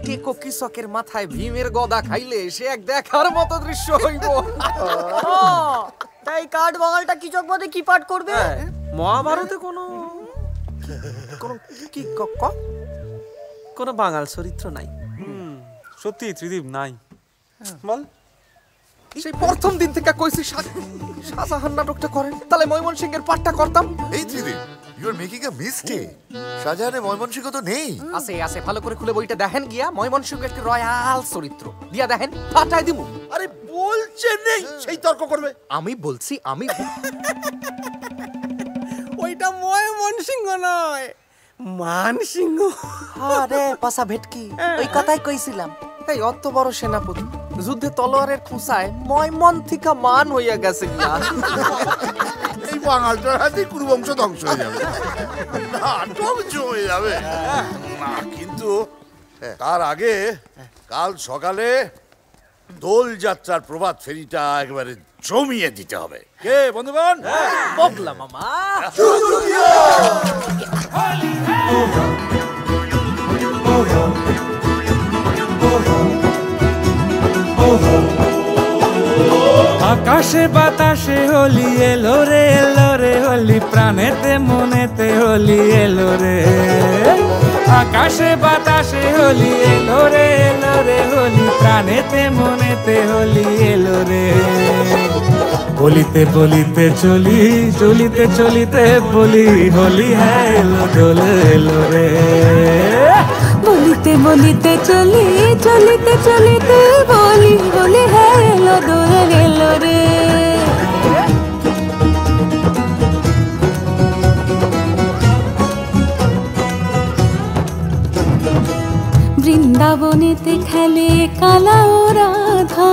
টেকো কৃষকের মাথায় ভীমের গদা খাইলে সে এক দেখার মতো দৃশ্য হইব। তাই কাঠ বাঙালটা কৃষক পদে কি পাঠ করবে? মহাভারতে কোনো কি কোনো বাঙাল চরিত্র নাই। সত্যি ত্রিদীপ নাই। বল, সেই প্রথম দিন থেকে কইছি শাহজাহান নাটকটা করেন, তাহলে ময়মনসিংহের পাঠটা করতাম। এই Tridip, you are making a mistake. শাহজাহানের ময়মনসিংহ তো নেই। আছে আছে, ভালো করে খুলে বইটা দেখেন গিয়া। ময়মনসিংহ একটি রয়্যাল চরিত্র দিয়া দেখেন, পাঠাই দিমু। আরে বলছে নেই, সেই তর্ক করবে। আমি বলছি আমি ওইটা ময়মনসিংহ নয়, মানসিংহ। আরে পাশা ভেটকি, ওই কথাই কইছিলাম। এই অত বড় সেনাপতি যুদ্ধে তলোয়ারের খুঁচায় ময়মন থিকা মান হইয়া গেছে গিয়া। এই বাঙালটার হাতে কুরুবংশ ধ্বংস হয়ে যাবে, নাটক জমে যাবে। না কিন্তু তার আগে কাল সকালে দোল যাত্রার প্রভাত ফেরিটা একেবারে জমিয়ে দিতে হবে। কে বন্ধুগণ? বগলা মামা। আকাশে বাতাসে হোলি এলো রে হোলি, প্রাণেতে মনেতে হোলি এলো রে। আকাশে বাতাসে হোলি এলো রে হোলি, প্রাণেতে মনেতে হোলি এলো রে। বলিতে বলিতে চলি, চলিতে চলিতে বলি, হোলি হ্যাঁ এলো দোল এলো রে। বলিতে বলিতে চলি, চলিতে চলিতে বলি, বলি হ্যাঁ এলো দোল এলো রে। বৃন্দাবনেতে খেলে কালা ও রাধা,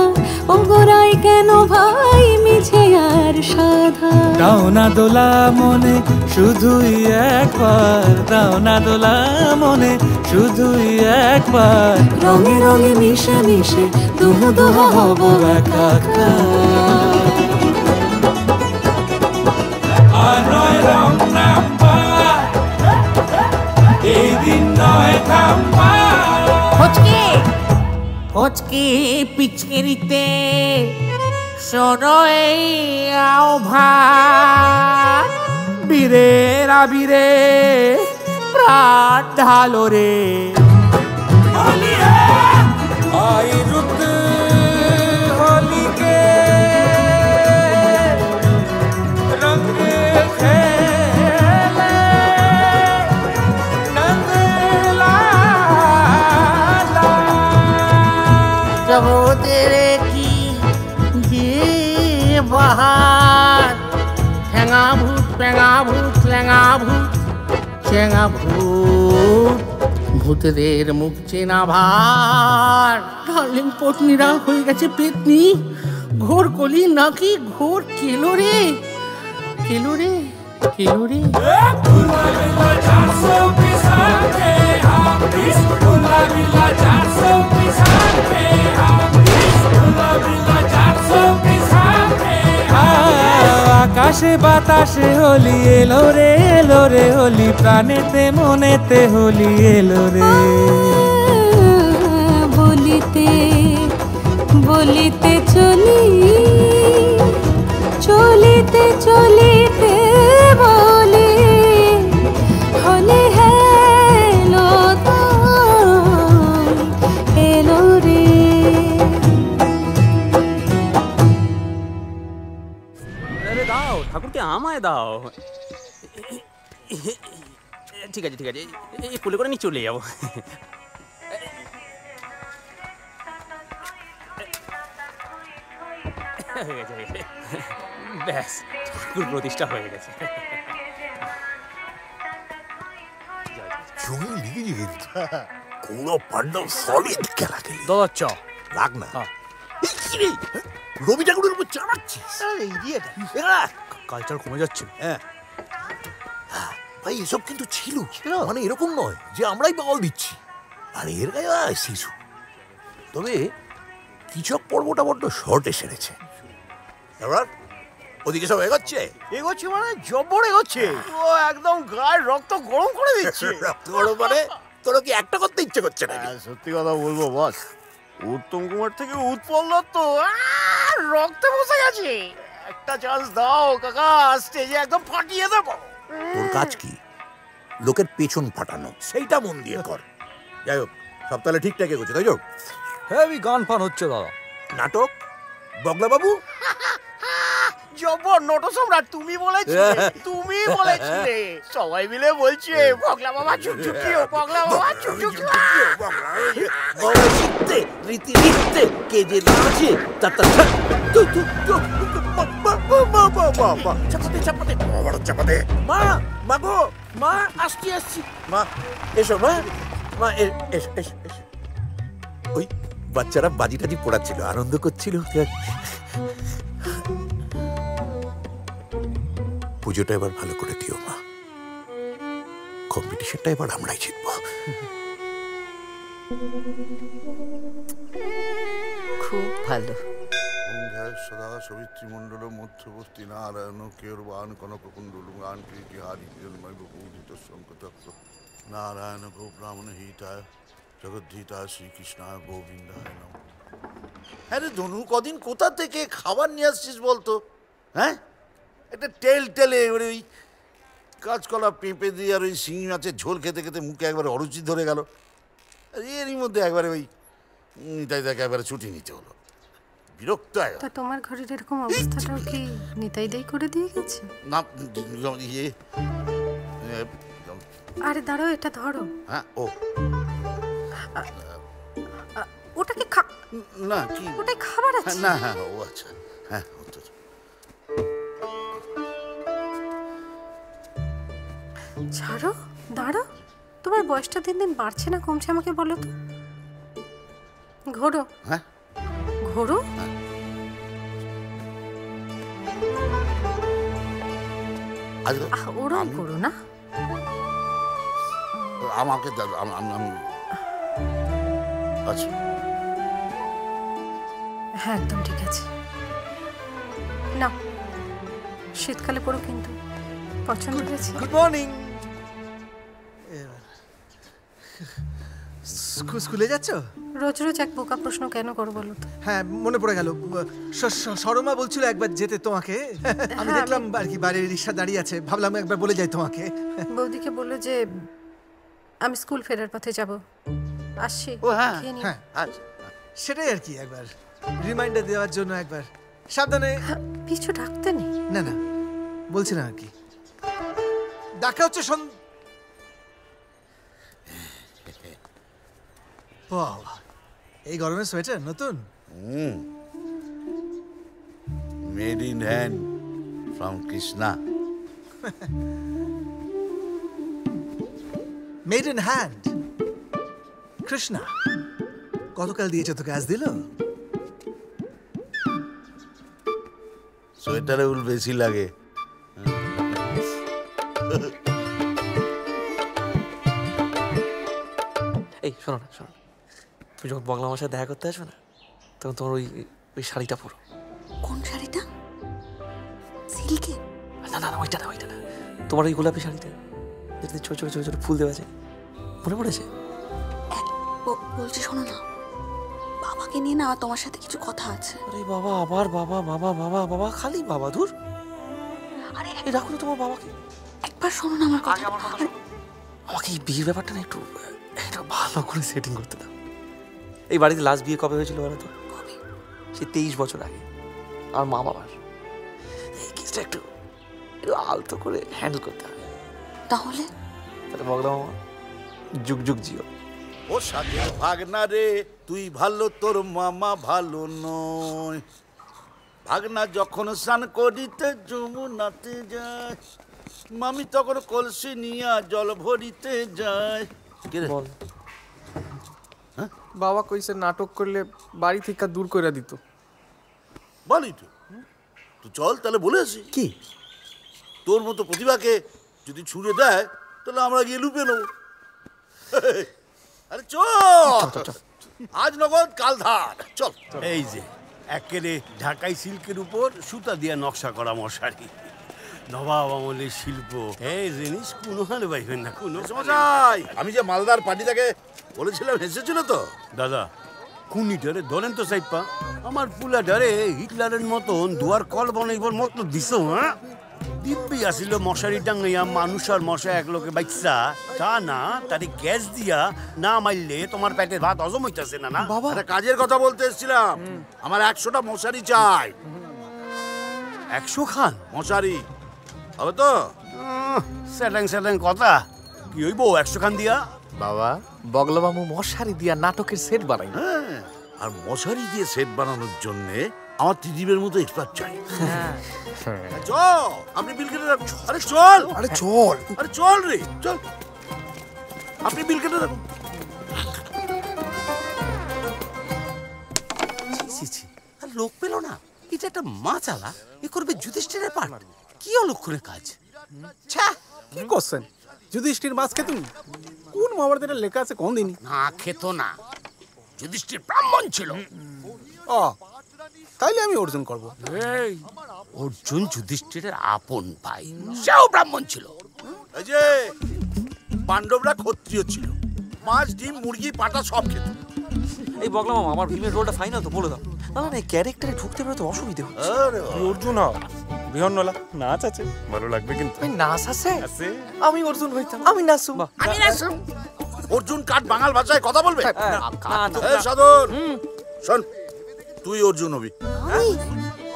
ও গোরাই কেন ভাই মিছে আর সাধা। দাও না দোলা মনে শুধুই একবার, দাও না দোলা মনে শুধুই একবার। রঙে রঙে মিশে মিশে দুহু দুহু হব একাকার। আর নয় রং নাম্বার, এই দিন নয় থাম্বার। হচকে পিচকেরিতে সরয়ে আও ভাত, বীরের আবিরে প্রাণ ঢালো রে। আই রুত হোলিকে রঙ খেলে নন্দ লালা। जब तेरे की ये बहार, ठेंगा भूत पेंगा भूत লেঙা ভূত চেঙা ভূত, ভূতদের মুখ চেনা ভার। ডার্লিং পত্নীরা হয়ে গেছে পেতনি, ঘোর কলি নাকি ঘোর কেলো রে, কেলো রে, কেলো রে। আকাশে বাতাসে হোলি এলো রে হোলি, প্রাণেতে মনেতে হোলি এলো রে। বলিতে বলিতে চলি, চলিতে চলিতে বলি, হোলি হেলো দোল এলো রে। আরে দাও, ঠাকুরকে আমায় দাও। ঠিক আছে ঠিক আছে, এই কোলে করে নিয়ে চলে যাবো। হয়ে গেছে, ব্যাস ঠাকুর প্রতিষ্ঠা হয়ে গেছে। জমি লিখে লিখে দিত কোনো পান্ডব সলিড খেলা খেলি। দাদা চ রাখ না। রবি ঠাকুরের উপর চালাচ্ছিস। কালচার কমে যাচ্ছে। হ্যাঁ ভাই, এসব কিন্তু ছিল, মানে এরকম নয় যে আমরাই বাউল দিচ্ছি আর এর গায়ে শিশু। তবে কৃষক পর্বটা বড্ড শর্টে সেরেছে। এবার ওদিকে সব এগোচ্ছে এগোচ্ছে মানে জব্বর এগোচ্ছে। ও একদম গায়ের রক্ত গরম করে দিচ্ছে। রক্ত গরম মানে তোর কি একটা করতে ইচ্ছে করছে না? সত্যি কথা বলবো বস, উত্তম কুমার থেকে উৎপল তো রক্তে বসে গেছে। একটা চান্স দাও কাকা, স্টেজে একদম ফাটিয়ে দেবো। তোর কাজ কি? লোকের পেছন ফাটানো, সেইটা মন দিয়ে কর। যাই হোক, সব তাহলে ঠিকঠাক এগোচ্ছে, তাই তো? হেভি গান ফান হচ্ছে দাদা। নাটক বগলা বাবু জব্বর নট সম্রাট, তুমি বলেছিলে সবাই মিলে বলছে পগলা বাবা চুকচুকিও, পগলা বাবা চুকচুকিও। রীতি রীতিতে কে যে নাচে চাপাতে চাপাতে বড় চাপাতে। মা, মা গো, মা আসছি। মা এসো, মা এসো। ওই বাচ্চারা বাজি টাজি পড়াচ্ছিল, আনন্দ করছিল। পুজোটা এবার ভালো করে দিও মা, কম্পিটিশনটা এবার আমরাই জিতবো। খুব ভালো। সদা সবিত্রী মণ্ডল মধ্যবর্তী নারায়ণ কেরবান কনককুণ্ডল গান কীর্তিহারি হিরণ্ময়ীত সংকট নারায়ণ গো ব্রাহ্মণ হিতায় জগদ্ধিতায় শ্রীকৃষ্ণায় গোবিন্দায় নম। হ্যাঁ রে ধনু, কদিন কোথা থেকে খাবার নিয়ে আসছিস বলতো? হ্যাঁ, একটা টেলে ওই কাঁচকলা পেঁপে দিয়ে আর ওই শিঙি মাছের ঝোল খেতে খেতে মুখে একবারে অরুচি ধরে গেল। এরই মধ্যে একবারে ওই নিতাই তাকে একবারে ছুটি নিতে হলো। বিরক্ত হয়। তা তোমার ঘরের এরকম অবস্থাটাও কি নিতাই দাই করে দিয়ে গেছে? না আরে দাঁড়াও, এটা ধরো। হ্যাঁ, ও ওটাকে না কি ওটাই খাবার আছে না? হ্যাঁ, ও আচ্ছা, হ্যাঁ। ছাড়ো, দাঁড়াও, তোমার বয়সটা দিন দিন বাড়ছে না কমছে আমাকে বলো তো? ঘোরো। হ্যাঁ, ঘোরো। ওরম করো না। আমাকে আচ্ছা, হ্যাঁ একদম ঠিক আছে। না, শীতকালে পড়ো কিন্তু, পছন্দ হয়েছে। Good morning. স্কুলে যাচ্ছ? রোজ রোজ এক বোকা প্রশ্ন কেন করো বলো তো? হ্যাঁ, মনে পড়ে গেল, শর্মা বলছিল একবার যেতে তোমাকে। আমি দেখলাম আর কি বাইরে রিক্সা দাঁড়িয়ে আছে, ভাবলাম একবার বলে যাই তোমাকে। বৌদিকে বললো যে আমি স্কুল ফেরার পথে যাব, আসছি। ও হ্যাঁ, সেটাই আর কি, একবার রিমাইন্ডার দেওয়ার জন্য একবার। সাবধানে। পিছু ডাকতে নেই। না না, বলছি না আর কি, ডাকা হচ্ছে এই গরমে সোয়েটার নতুন? Made in hand from Krishna. Made in hand Krishna? কতকাল দিয়েছে তোকে, আজ দিল? সোয়েটারে উল বেশি লাগে। এই শোনো না, তুমি যখন বগলা আমার সাথে দেখা করতে আসবে না, তখন তোমার ওই শাড়িটা পরো। কোন শাড়িটা? সিল্কে? না, ওইটা না, তোমার ওই গোলাপি শাড়িটা, যেটাতে ছোট ছোট ছোট ছোট ফুল দেওয়া আছে, মনে পড়েছে? বলছি শোনো না, বাবাকে নিয়ে না তোমার সাথে কিছু কথা আছে। আরে বাবা, আবার বাবা, খালি বাবা, ধুর। আরে রাখো না তোমার বাবাকে, একবার শোনো না আমার কথা। আমাকে এই বিয়ের ব্যাপারটা না একটু ভালো করে সেটিং করতে দাও। এই বাড়িতে লাস্ট বিয়ে কবে হয়েছিল বলো তো? সে 23 বছর আগে। আর মা বাবার এই কেসটা একটু আলতো করে হ্যান্ডেল করতে হবে। তাহলে বগলা মামা যুগ যুগ জিও। ও সাথে ভাগনা রে, তুই ভালো, তোর মামা ভালো নয়। ভাগনা যখন স্নান করিতে যমুনাতে যায়, মামি তখন কলসি নিয়া জল ভরিতে যায়। বাবা কইছে নাটক করলে বাড়ি থেকে দূর করে দিত। বলি তো চল তাহলে বলে আসি। কি তোর মতো প্রতিভাকে যদি ছুঁড়ে দেয় তাহলে আমরা গিয়ে লুপে নেব। আরে চল, আজ নগদ কাল ধার, চল। এই যে একেবারে ঢাকাই সিল্কের উপর সুতা দিয়ে নকশা করা মশারি, নবাব আমলের শিল্প এই জিনিস কোনো হারে পাইবেন না কোনো মশাই আমি যে মালদার পার্টিটাকে বলেছিলাম এসেছিল তো দাদা কুনিটারে ধরেন তো সাইপা আমার পুলাটারে হিটলারের মতন দুয়ার কল বনাইবার মতো দিছ হ্যাঁ দিব্যি আসিল মশারি টাঙ্গাইয়া মানুষ আর মশা এক লোকে বাইচ্ছা তা না তারে গ্যাস দিয়া না মারলে তোমার পেটের ভাত হজম হইতাছে না না বাবা একটা কাজের কথা বলতে এসেছিলাম আমার 100টা মশারি চাই 100 খান মশারি হবে তো স্যালেং স্যালেং কথা কি হইব 100 খান দিয়া বাবা বগলা মামু মশারি দিয়া নাটকের সেট বানাই আর মশারি দিয়ে সেট বানানোর জন্য আমার ত্রিদীপের মতো এক্সপার্ট চাই চল আপনি বিল কেটে রাখুন আরে চল আরে চল রে চল আপনি বিল কেটে রাখুন আর লোক পেল না এটা একটা মাচালা এ করবে যুধিষ্ঠিরের পাঠ কি অলক্ষণের কাজ কি করছেন যুধিষ্ঠির মাছ খেতুন কোন মহাভারতে এটা লেখা আছে কোন দিনই না খেত না যুধিষ্ঠির ব্রাহ্মণ ছিল ও তাইলে আমি অর্জুন করব এই অর্জুন যুধিষ্ঠিরের আপন ভাই সেও ব্রাহ্মণ ছিল এই যে পাণ্ডবরা ক্ষত্রিয় ছিল মাছ ডিম মুরগি পাটা সব খেত এই বগলা মামা আমার ভীমের রোলটা ফাইনাল তো বলে দাও না না ক্যারেক্টারে ঢুকতে পারে তো অসুবিধে হচ্ছে অর্জুন বৃহন্নলা নাচ আছে ভালো লাগবে কিন্তু নাচ আছে আমি অর্জুন হইতাম আমি নাচুম আমি নাচুম অর্জুন কাঠ বাঙাল ভাষায় কথা বলবে না এই সাধন শোন তুই অর্জুন হবি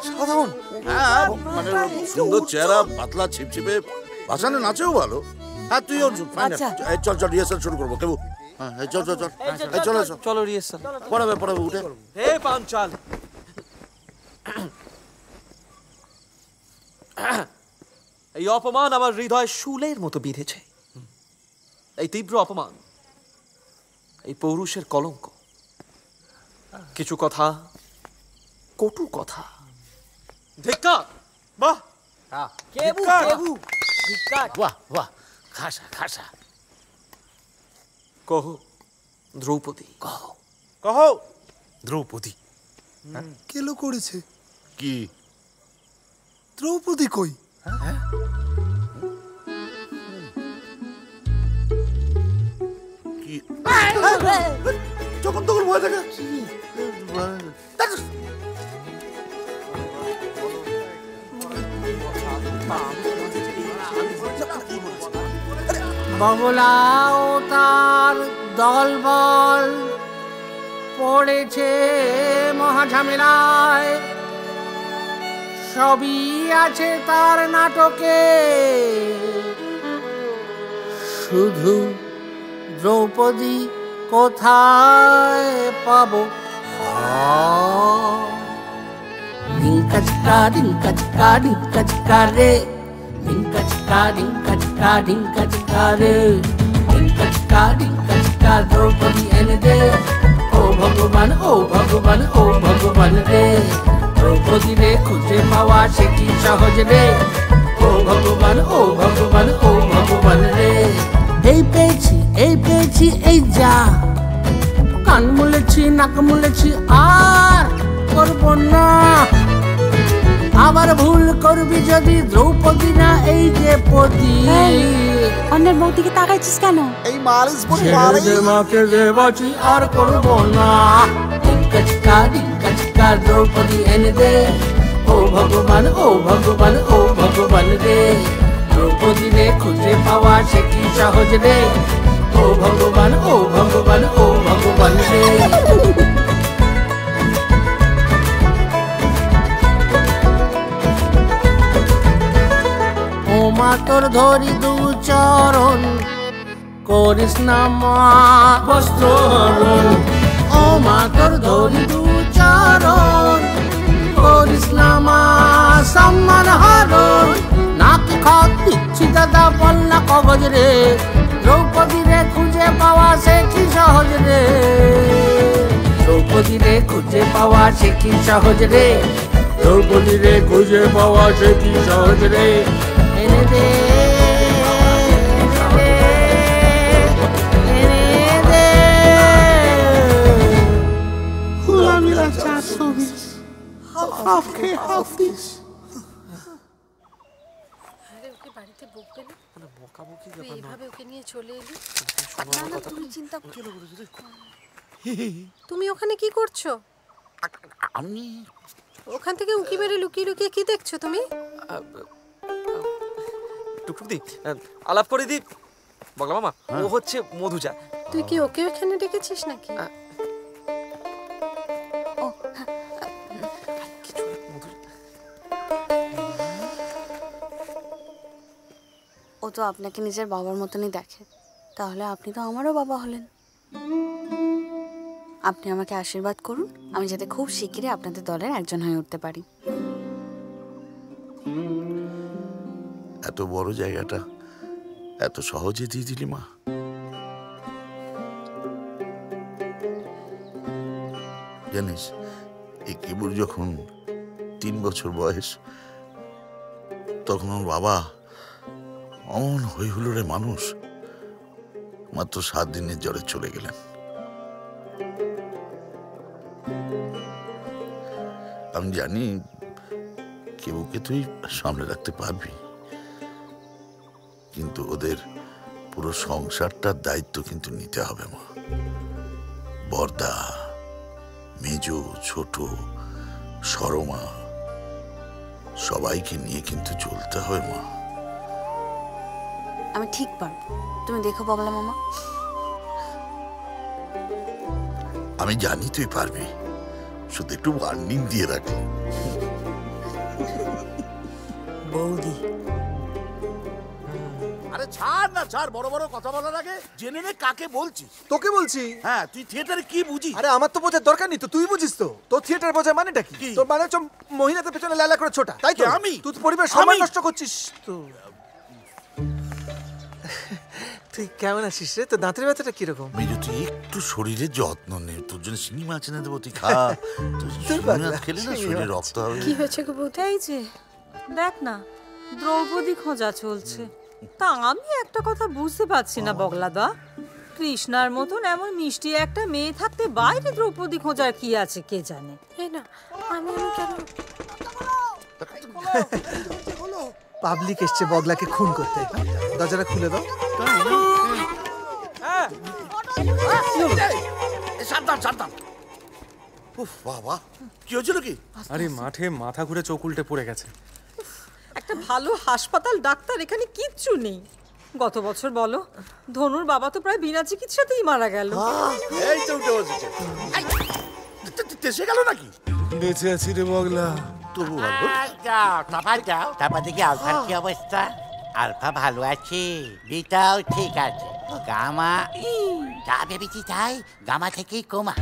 সাধন হ্যাঁ মানে সুন্দর চেহারা পাতলা ছিপছিপে ভাষানে নাচেও ভালো হ্যাঁ তুই অর্জুন ফাইনাল চল চল রিহার্সাল শুরু করবো কেবু হ্যাঁ চল চল চল চলো চলো রিহার্সাল পড়াবে উঠে হে পাঞ্চাল এই অপমান আমার হৃদয় শুলের মতো বিঁধেছে এই তীব্র অপমান এই পৌরুষের কলঙ্ক কিছু কথা কটু কথা ধিক্কার বাহ বাহ বাহ খাসা খাসা কহ দ্রৌপদী কহ দ্রৌপদী কেলো করেছে কি দ্রৌপদী কই কি যখন তখন ভয় থাকে বগলা ও তার দলবল পড়েছে মহাঝামেলায় সবই আছে তার নাটকে শুধু দ্রৌপদী কোথায় পাবো ডিঙ্কা ডিঙ্কা ডিঙ্কা রে ডিঙ্কা ডিঙ্কা ডিঙ্কা রে ডিঙ্কা দ্রৌপদী এনে দে ও ভগবান ও ভগবান ও ভগবান রে দ্রৌপদী রে খুঁজে পাওয়া সে কি সহজ রে ও ভগবান ও ভগবান ও ভগবান রে এই পেয়েছি এই যা কান মুলেছি নাক মুলেছি আর করব না আবার ভুল করবি যদি দ্রৌপদী না এই যে পদী অন্যের বউ দিকে তাকাইছিস কেন এই মালিশ বড় মাকে যে বাঁচি আর করব না ডিঙ্কা দ্রৌপদী এনে দে ও ভগবান ও ভগবান ও ভগবান রে দ্রৌপদী রে খুঁজে পাওয়া সে কি সহজ রে ও ভগবান ও ভগবান ও ভগবান রে ও মা তোর ধরি দু চরণ করিস না মা বস্ত্রহরণ ও মা তোর ধরি দু চরণ করিস না মা সম্মান হরণ নাকি খত দিচ্ছি দাদা বললা কবজ রে দ্রৌপদী রে খুঁজে পাওয়া সে কি সহজ রে দ্রৌপদী রে খুঁজে পাওয়া সে কি সহজ রে দ্রৌপদী রে খুঁজে পাওয়া সে কি সহজ রে এনে দে বকাবকি ব্যাপার না। এইভাবে ওকে নিয়ে চলে এলি? শোনো আমার কথা। তুমি চিন্তা করো। তুমি ওখানে কি করছো? আমি ওখান থেকে উকি মেরে লুকিয়ে লুকিয়ে কি দেখছো তুমি? টুকটুক দি আলাপ করে দি। বগলা মামা ও হচ্ছে মধুজা। তুই কি ওকে ওখানে ডেকেছিস নাকি? ও তো আপনাকে নিজের বাবার মতনই দেখে, তাহলে আপনি তো আমারও বাবা হলেন। আপনি আমাকে আশীর্বাদ করুন, আমি যাতে খুব শিগগিরই আপনাদের দলের একজন হয়ে উঠতে পারি। এত বড় জায়গাটা এত সহজে দিয়ে দিলি মা। জানিস এই কিবুর যখন 3 বছর বয়স, তখন ওর বাবা অমন হই হুল্লোড়ে মানুষ মাত্র 7 দিনের জ্বরে চলে গেলেন। আমি জানি কেউকে তুই সামনে রাখতে পারবি, কিন্তু ওদের পুরো সংসারটার দায়িত্ব কিন্তু নিতে হবে মা। বর্দা, মেজো, ছোট, সরমা সবাইকে নিয়ে কিন্তু চলতে হবে মা। আমি ঠিক পারবো, তুমি দেখো বগলা মামা। আমি জানি তুই পারবি, শুধু একটু ওয়ার্নিং দিয়ে রাখি। বৌদি আরে ছাড় না, ছাড়। বড় বড় কথা বলার আগে জেনে নে কাকে বলছিস। তোকে বলছি। হ্যাঁ, তুই থিয়েটারে কি বুঝিস? আরে আমার তো বোঝার দরকার নেই, তো তুই বুঝিস তো। তোর থিয়েটার বোঝার মানেটা কি? তোর মানে হচ্ছে মহিলাদের পেছনে লালা করে ছোটা, তাই তো? আমি? তুই তো পরিবার সময় নষ্ট করছিস তো। তুই কেমন আছিস রে? তোর দাঁতের ব্যথাটা কিরকম? মেজো তুই একটু শরীরের যত্ন নে, তোর জন্য চিংড়ি মাছ এনে দেবো, তুই খা। চিংড়ি মাছ খেলে না শরীরে রক্ত হবে। কি হয়েছে গো বৌদি? এই যে দেখ না, দ্রৌপদী খোঁজা চলছে। তা আমি একটা কথা বুঝতে পারছি না বগলাদা, কৃষ্ণার মতন এমন মিষ্টি একটা মেয়ে থাকতে বাইরে দ্রৌপদী খোঁজার কি আছে কে জানে। এই না, আমি কেন পাবলিক এসছে বগলাকে খুন করতে। দরজাটা খুলে দাও। সাবধান সাবধান। উফ বাবা, কি হয়েছিল কি? আরে মাঠে মাথা ঘুরে চোখ উল্টে পড়ে গেছে। একটা ভালো হাসপাতাল ডাক্তার এখানে কিচ্ছু নেই। গত বছর বলো, ধনুর বাবা তো প্রায় বিনা চিকিৎসাতেই মারা গেল। এই তো উঠে বসেছে। দেশে গেল নাকি? বেঁচে আছি রে বগলা। তবু তারপর দেখি আলফার কি অবস্থা? আলফা ভালো আছে, বিটাও ঠিক আছে, গামা যা ভেবেছি তাই, গামা থেকেই কোমা।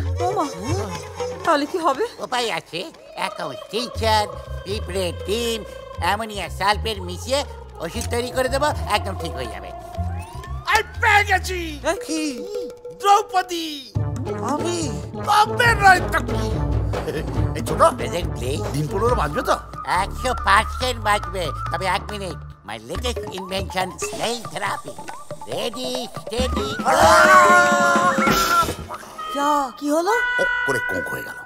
তাহলে কি হবে? উপায় আছে, অ্যাকাউন্ট টিচার, পিঁপড়ে ডিম, অ্যামোনিয়া সালফেট মিশিয়ে ওষুধ তৈরি করে দেবো, একদম ঠিক হয়ে যাবে। আমি পেয়ে গেছি। কি? দ্রৌপদী। আমি বাপের রায় থাকি। এই ছোট প্রেজেন্ট প্লিজ। দিন 15 বাজবে তো? 100% বাঁচবে, তবে 1 মিনিট। My latest invention snail therapy. Ready steady. কি হলো? করে কোঁক হয়ে গেল।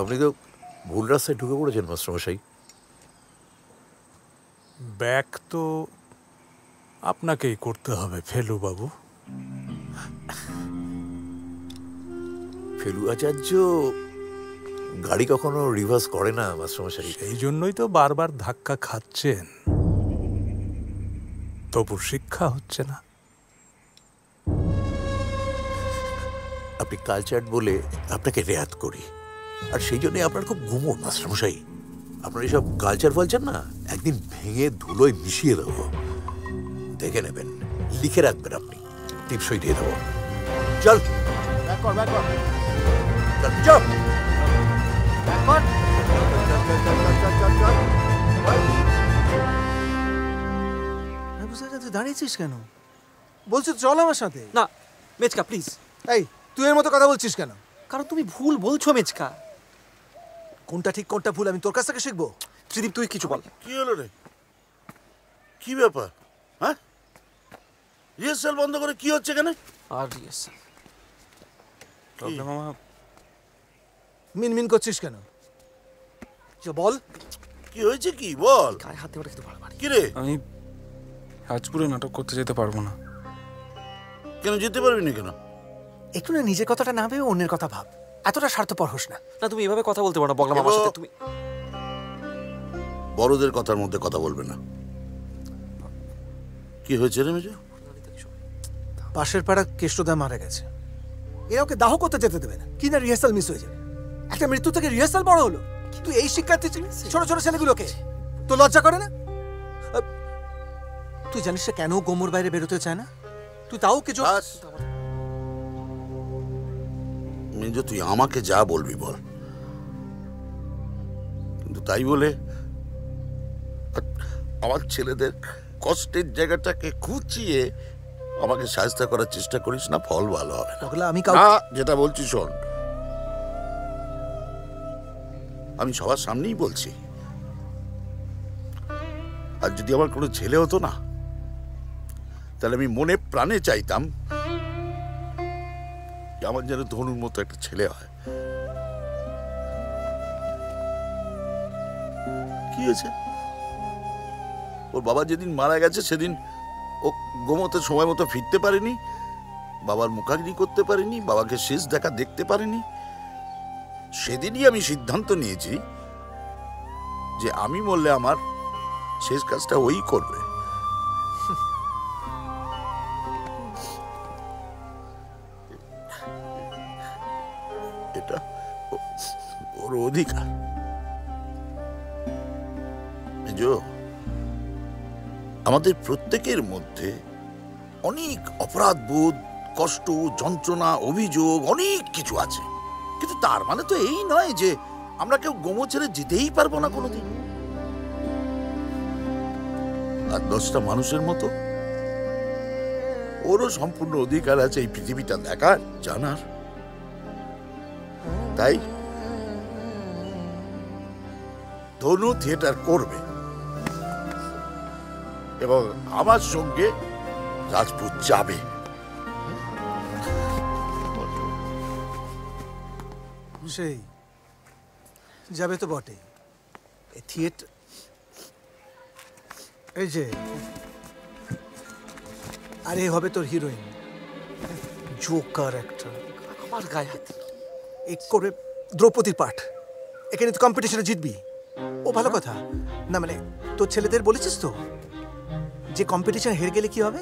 আপনি তো ভুল রাস্তায় ঢুকে পড়েছেন মাস্টারমশাই। ব্যাক তো আপনাকেই করতে হবে ফেলু বাবু। ফেলু আচার্য গাড়ি কখনো রিভার্স করে না মাস্টারমশাই। এই জন্যই তো বারবার ধাক্কা খাচ্ছেন, তবু শিক্ষা হচ্ছে না। আপনি কালচার বলে আপনাকে রেয়াত করি, আর সেই জন্যই আপনার খুব গুমর মাস্টারমশাই। আপনার এইসব কালচার ফালচার না একদিন ভেঙে ধুলোয় মিশিয়ে দেবো, দেখে নেবেন, লিখে রাখবেন, আপনি টিপসই দিয়ে দেবো। চল চল তুই দাঁড়িয়েছিস কেন? বলছি চল আমার সাথে। না মেচকা প্লিজ। এই তুই এর মতো কথা বলছিস কেন? কারণ তুমি ভুল বলছো মেচকা। কোনটা ঠিক কোনটা ভুল আমি তোর কাছ থেকে শিখবো। ত্রিদীপ তুই কিছু বল। কি হলো রে? কি ব্যাপার? হ্যাঁ, রিহার্সাল বন্ধ করে কি হচ্ছে এখানে? আর রিহার্সাল মামা মিনমিন করছিস কেন? বল কি হয়েছে, কি বল। গায়ে হাত দেওয়াটা কিন্তু বাড়াবাড়ি। কি রে? আমি রাজপুরে নাটক করতে যেতে পারবো না। কেন যেতে পারবি না কেন? একটু না নিজের কথাটা না ভেবে অন্যের কথা ভাব, এতটা স্বার্থপর হোস না। না তুমি এভাবে কথা বলতে পারো না বগলা মামার সাথে। তুমি বড়দের কথার মধ্যে কথা বলবে না। কি হয়েছে রে মেজো? পাশের পাড়া কেষ্টদা মারা গেছে, এরা ওকে দাহ করতে যেতে দেবে না, কি না রিহার্সাল মিস হয়ে যাবে। একটা মৃত্যু থেকে রিহার্সাল বড় হলো। তুই এই শিক্ষার্থী ছিলি, ছোট ছোট ছেলেগুলোকে তো লজ্জা করে না? তুই জানিস সে কেন গোমর বাইরে বেরোতে চায় না? তুই তাও কিছু। মেজো তুই আমাকে যা বলবি বল, কিন্তু তাই বলে আমার ছেলেদের কষ্টের জায়গাটাকে খুঁচিয়ে আমাকে সাহায্য করার চেষ্টা করিস না, ফল ভালো হবে না। আমি যেটা বলছি শোন, আমি সবার সামনেই বলছি, আর যদি আমার কোনো ছেলে হতো না তাহলে আমি মনে প্রাণে চাইতাম আমার যেন ধনুর মতো একটা ছেলে হয়। কি হয়েছে? ওর বাবা যেদিন মারা গেছে সেদিন ও গোমতে সময় মতো ফিরতে পারেনি, বাবার মুখাগ্নি করতে পারেনি, বাবাকে শেষ দেখা দেখতে পারেনি। সেদিনই আমি সিদ্ধান্ত নিয়েছি যে আমি মরলে আমার শেষ কাজটা ওই করবে। এটা ওর অধিকার। আমাদের প্রত্যেকের মধ্যে অনেক অপরাধবোধ, কষ্ট, যন্ত্রণা, অভিযোগ অনেক কিছু আছে, কিন্তু তার মানে তো এই নয় যে আমরা কেউ গোমো ছেড়ে যেতেই পারবো না কোনোদিন। আর 10টা মানুষের মতো ওরও সম্পূর্ণ অধিকার আছে এই পৃথিবীটা দেখার, জানার। তাই ধনু থিয়েটার করবে এবং আমার সঙ্গে রাজপুত যাবে। সেই যাবে তো বটে। থিয়েটার এই যে, আরে হবে তোর হিরোইন, জোকার একটা। আমার গায়ে হাত এক করে দ্রৌপদীর পাঠ, এখানে তো কম্পিটিশনে জিতবি। ও ভালো কথা না, মানে তোর ছেলেদের বলেছিস তো যে কম্পিটিশনে হেরে গেলে কি হবে?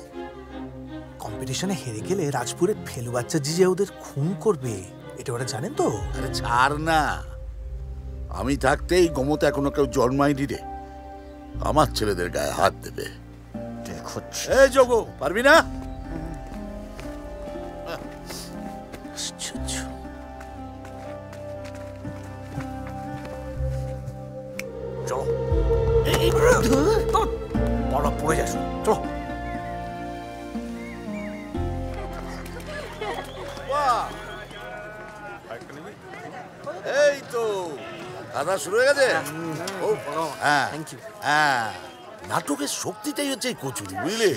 কম্পিটিশনে হেরে গেলে রাজপুরে ফেলু বাচ্চা জিজে ওদের খুন করবে, এটা ওরা জানেন তো। আরে ছাড় না, আমি থাকতেই গোমতে এখনো কেউ জন্মায়নি রে, আমার ছেলেদের গায়ে হাত দেবে। এই যোগো, পারবি না? চলো, বড় পড়ে যাস, চলো। এই তো খাওয়া শুরু হয়ে গেছে। হ্যাঁ, হ্যাঁ, নাটকের শক্তিটাই হচ্ছে এই কচুরি, বুঝলে?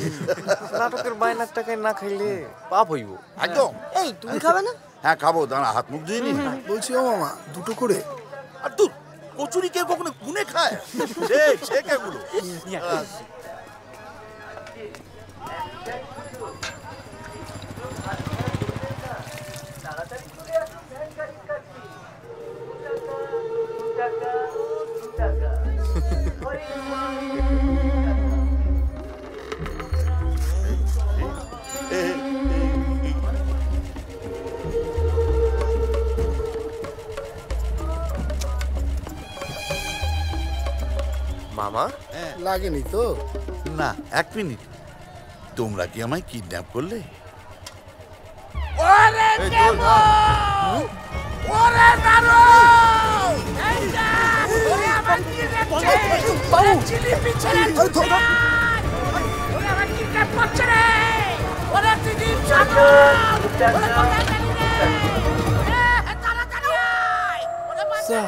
নাটকের বায়নার টাকায় না খাইলে পাপ হইব একদম। এই তুমি খাবে না? হ্যাঁ খাবো, দাঁড়া হাত মুখ ধুয়ে নি। বলছি ও মামা দুটো করে। আর তুই কচুরি কেউ কখনো গুনে খায়? সে কেগুলো মামা লাগেনি তো? না, 1 মিনিট। তোমরা কি আমায় কিডন্যাপ করলে? ওরে দেবো! ওরে দারু! এই না! ওরে আমার কিডন্যাপ করছে! ওরে চিলি পিছনে ছুটে আয়! ওরে আমার কিডন্যাপ করছে রে! ওরে দিদি ছাড়ো! ওরে কোথায় গেলি রে? তাড়াতাড়ি আয়! ওরে বাঁচা!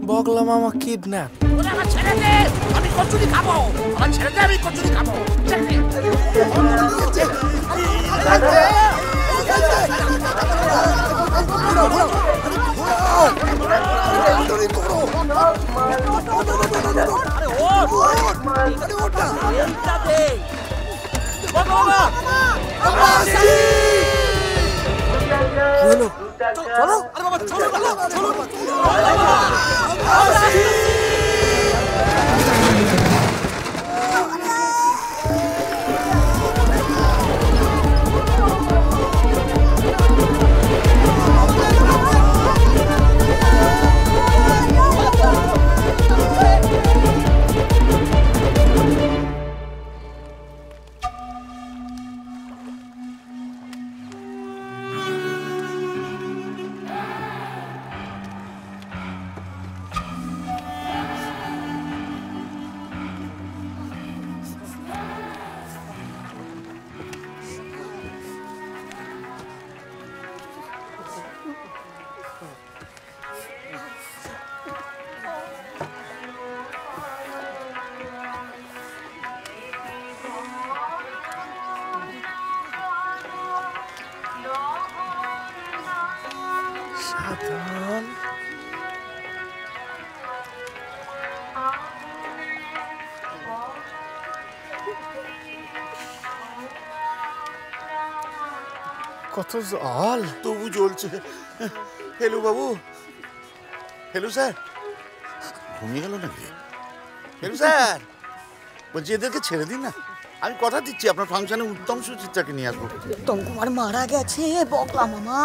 বগলা মামা কিডন্যাপ। ওরে আমার ছেড়ে দে! আমি কচুরি খাবো! আমার ছেড়ে দে, আমি কচুরি খাবো! ছেড়ে দে! চলো আরে বাবা চলো চলো সাধন কত জল, তবু জ্বলছে। হেলু বাবু, হেলু স্যার, ঘুমিয়ে গেল নাকি? হেলু স্যার, বলছি এদেরকে ছেড়ে দিন না। আমি কথা দিচ্ছি আপনার ফাংশনে উত্তম সুচিত্রাকে নিয়ে আসবো। উত্তম কুমার মারা গেছে বগলা মামা।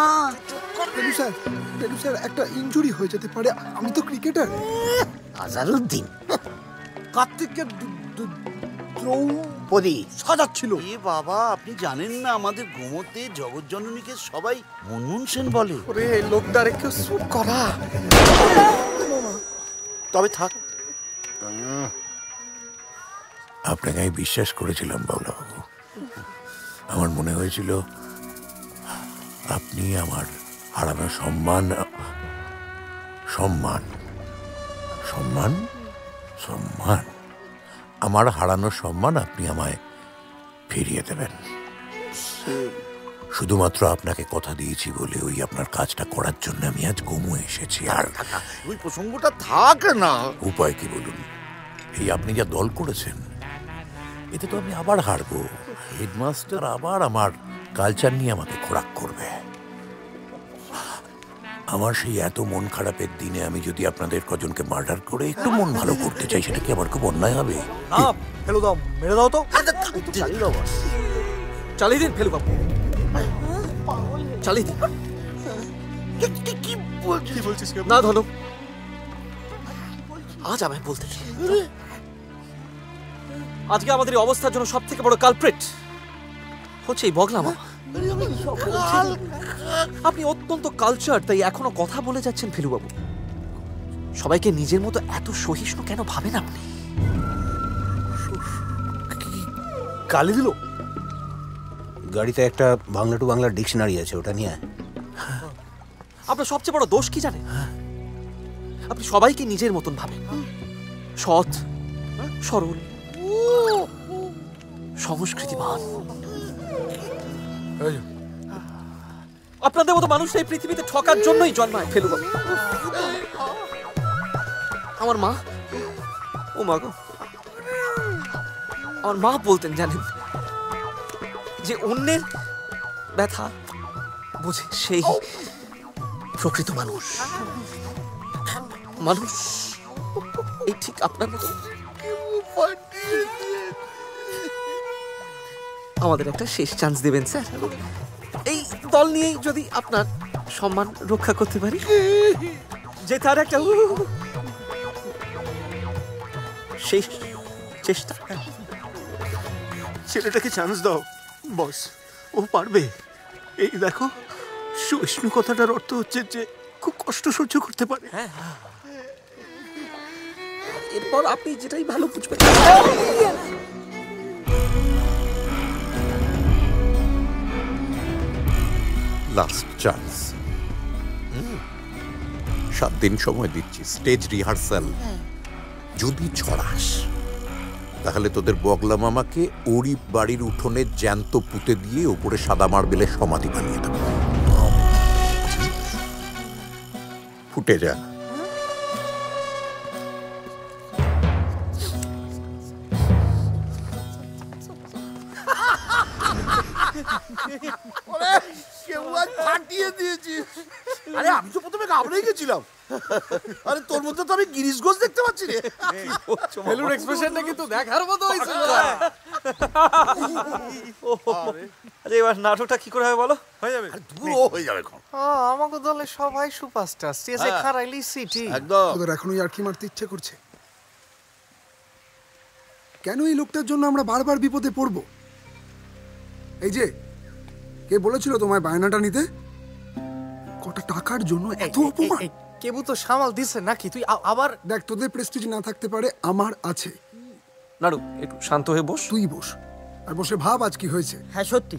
পেলু স্যার একটা ইনজুরি হয়ে যেতে পারে। আমি তো ক্রিকেটার। আজারউদ্দিন কার্তিককে দ্রৌপদী সাজাচ্ছিল। এ বাবা, আপনি জানেন না আমাদের গোমতে জগৎজননীকে সবাই মনমোহন সেন বলে। ওরে এই লোকটারে কেউ শুট করা। তবে থাক। আপনাকে আমি বিশ্বাস করেছিলাম বাবুলাবাবু। আমার মনে হয়েছিল আপনি আমার হারানো সম্মান সম্মান সম্মান সম্মান আমার হারানো সম্মান আপনি আমায় ফিরিয়ে দেবেন। শুধুমাত্র আপনাকে কথা দিয়েছি বলে ওই আপনার কাজটা করার জন্য আমি আজ গোমু এসেছি। আর ওই প্রসঙ্গটা থাক না। উপায় কি বলুন? এই আপনি যা দল করেছেন এতে তো আমি আবার হারবো। হেডমাস্টার আবার আমার কালচার নিয়ে আমাকে খোরাক করবে। আমার সেই এত মন খারাপের দিনে আমি যদি আপনাদের কজনকে মার্ডার করে একটু মন ভালো করতে চাই, সেটা কি আমার খুব অন্যায় হবে? না ফেলে দাও, মেরে দাও তো। চালিয়ে দিন ফেলু বাবু, চালিয়ে দিন। কি বলছিস? না ধনো, আজ আমায় বলতে দিন। আজকে আমাদের এই অবস্থার জন্য সব থেকে বড় কালপ্রিট হচ্ছে এই বগলা মামা। আপনি অত্যন্ত কালচার, তাই এখনো কথা বলে যাচ্ছেন ফেলুবাবু। সবাইকে নিজের মতো এত সহিষ্ণু কেন ভাবেন আপনি? গালি দিল। গাড়িতে একটা বাংলা টু বাংলা ডিকশনারি আছে, ওটা নিয়ে আয়। আপনার সবচেয়ে বড় দোষ কি জানেন? আপনি সবাইকে নিজের মতন ভাবেন, সৎ, সরল, সংস্কৃতিবান। আপনাদের মতো মানুষ এই পৃথিবীতে ঠকার জন্যই জন্মায় ফেলুবাবু। আমার মা, ও মা গো, আমার মা বলতেন জানেন, যে অন্যের ব্যথা বুঝে সেই প্রকৃত মানুষ। মানুষ এই ঠিক আপনার মতো। আমাদের একটা শেষ চান্স দেবেন স্যার। এই দল নিয়েই যদি আপনার সম্মান রক্ষা করতে পারি, যে তার একটা সেই চেষ্টা। ছেলেটাকে চান্স দাও বস, ও পারবে। এই দেখো, সহিষ্ণু কথাটার অর্থ হচ্ছে যে খুব কষ্ট সহ্য করতে পারে। এরপর আপনি যেটাই ভালো বুঝবেন। লাস্ট চান্স, 7 দিন সময় দিচ্ছি, স্টেজ রিহার্সাল। যদি ছড়াস তাহলে তোদের বগলা মামাকে ওরই বাড়ির উঠোনে জ্যান্ত পুঁতে দিয়ে ওপরে সাদা মার্বেলের সমাধি বানিয়ে দেব। ফুটে যা। ফাটিয়ে দিয়েছিস। আরে আমি তো প্রথমে ঘাবড়ে গেছিলাম। আরে তোর মধ্যে তো আমি গিরিশ ঘোষ দেখতে পাচ্ছি রে। ফেলুর এক্সপ্রেশনটা কিন্তু দেখার মতো হয়েছিল। আরে এবার নাটকটা কি করে হবে বলো? হয়ে যাবে, পুরো হয়ে যাবে। আমাকে দলে সবাই সুপারস্টার, স্টেজে খারাইলি সিটি। একদম। তোদের এখনো ইয়ার্কি মারতে ইচ্ছে করছে? কেন এই লোকটার জন্য আমরা বারবার বিপদে পড়ব? এই যে কে বলেছিল তোমায় বায়নাটা নিতে? কত টাকার জন্য এত অপমান? কেবু তো সামাল দিছে নাকি? তুই আবার দেখ, তোদের প্রেস্টিজ না থাকতে পারে, আমার আছে। নাড়ু একটু শান্ত হয়ে বস। তুই বস আর বসে ভাব আজ কি হয়েছে। হ্যাঁ সত্যি,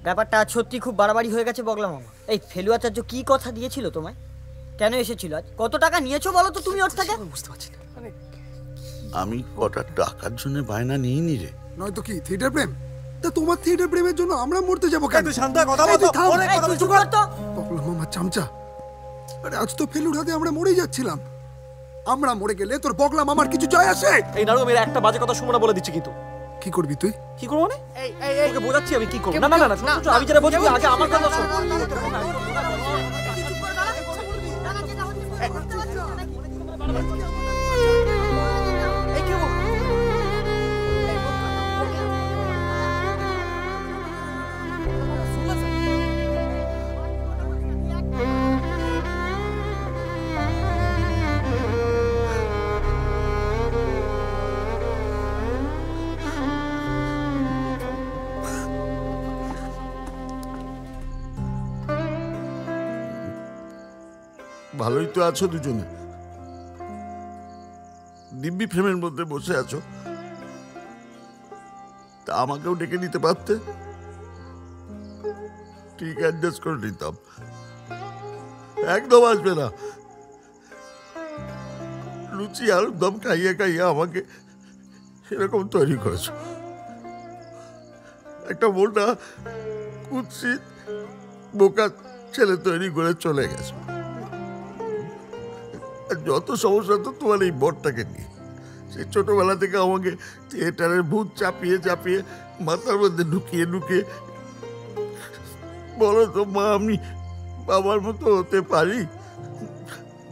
ব্যাপারটা আজ সত্যি খুব বাড়াবাড়ি হয়ে গেছে বগলা মামা। এই ফেলু আচার্য কি কথা দিয়েছিল তোমায়? কেন এসেছিল আজ? কত টাকা নিয়েছো বলো তো তুমি ওর থেকে? বুঝতে পারছি না। আমি কটা টাকার জন্য বায়না নিইনি রে। নয়তো কি থিয়েটার প্রেম? তা তোমার থিয়েটার প্রেমের জন্য আমরা মরতে যাবো কেন? তুই শান্ত কথা বল। বগলা মামা চামচা, আরে আজ তো ফেলুর হাতে আমরা মরেই যাচ্ছিলাম। আমরা মরে গেলে তোর বগলা মামার কিছু যায় আসে? এই নাড়ু, মেরে একটা বাজে কথা শুনো না বলে দিচ্ছি কিন্তু। কি করবি তুই? কি করবো মানে? তোকে বোঝাচ্ছি আমি কি করবো। না না না, আমি যেটা বলছি আগে আমার কথা শোন। ভালোই তো আছো দুজনে, দিব্যি ফ্রেমের মধ্যে বসে আছো। তা আমাকেও ডেকে নিতে পারতে, ঠিক অ্যাডজাস্ট করে নিতাম। একদম আসবে না, লুচি আলুর দম খাইয়ে খাইয়ে আমাকে সেরকম তৈরি করেছো। একটা মোটা কুৎসিত বোকা ছেলে তৈরি করে চলে গেছে। যত সমস্যা তো তোমার এই বরটাকে নিয়ে। সে ছোটবেলা থেকে আমাকে থিয়েটারের ভূত চাপিয়ে চাপিয়ে মাথার মধ্যে ঢুকিয়ে ঢুকিয়ে বলো তো মা, আমি বাবার মতো হতে পারি?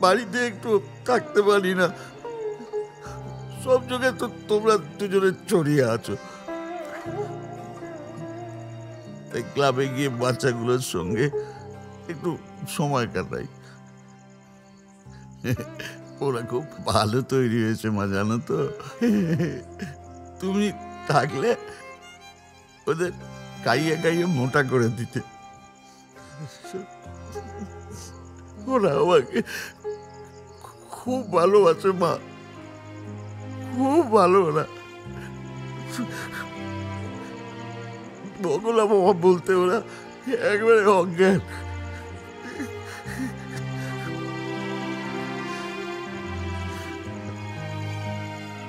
বাড়িতে একটু থাকতে পারি না। সব জায়গায় তো তোমরা দুজনে ছড়িয়ে আছো। তাই ক্লাবে গিয়ে বাচ্চাগুলোর সঙ্গে একটু সময় কাটাই। ওরা খুব ভালো তৈরি হয়েছে মা, জানো তো। তুমি থাকলে ওদের খাইয়ে খাইয়ে মোটা করে দিতে। ওরা আমাকে খুব ভালোবাসে মা, খুব ভালো। ওরা বগলা বাবা বলতে ওরা একবারে অজ্ঞান।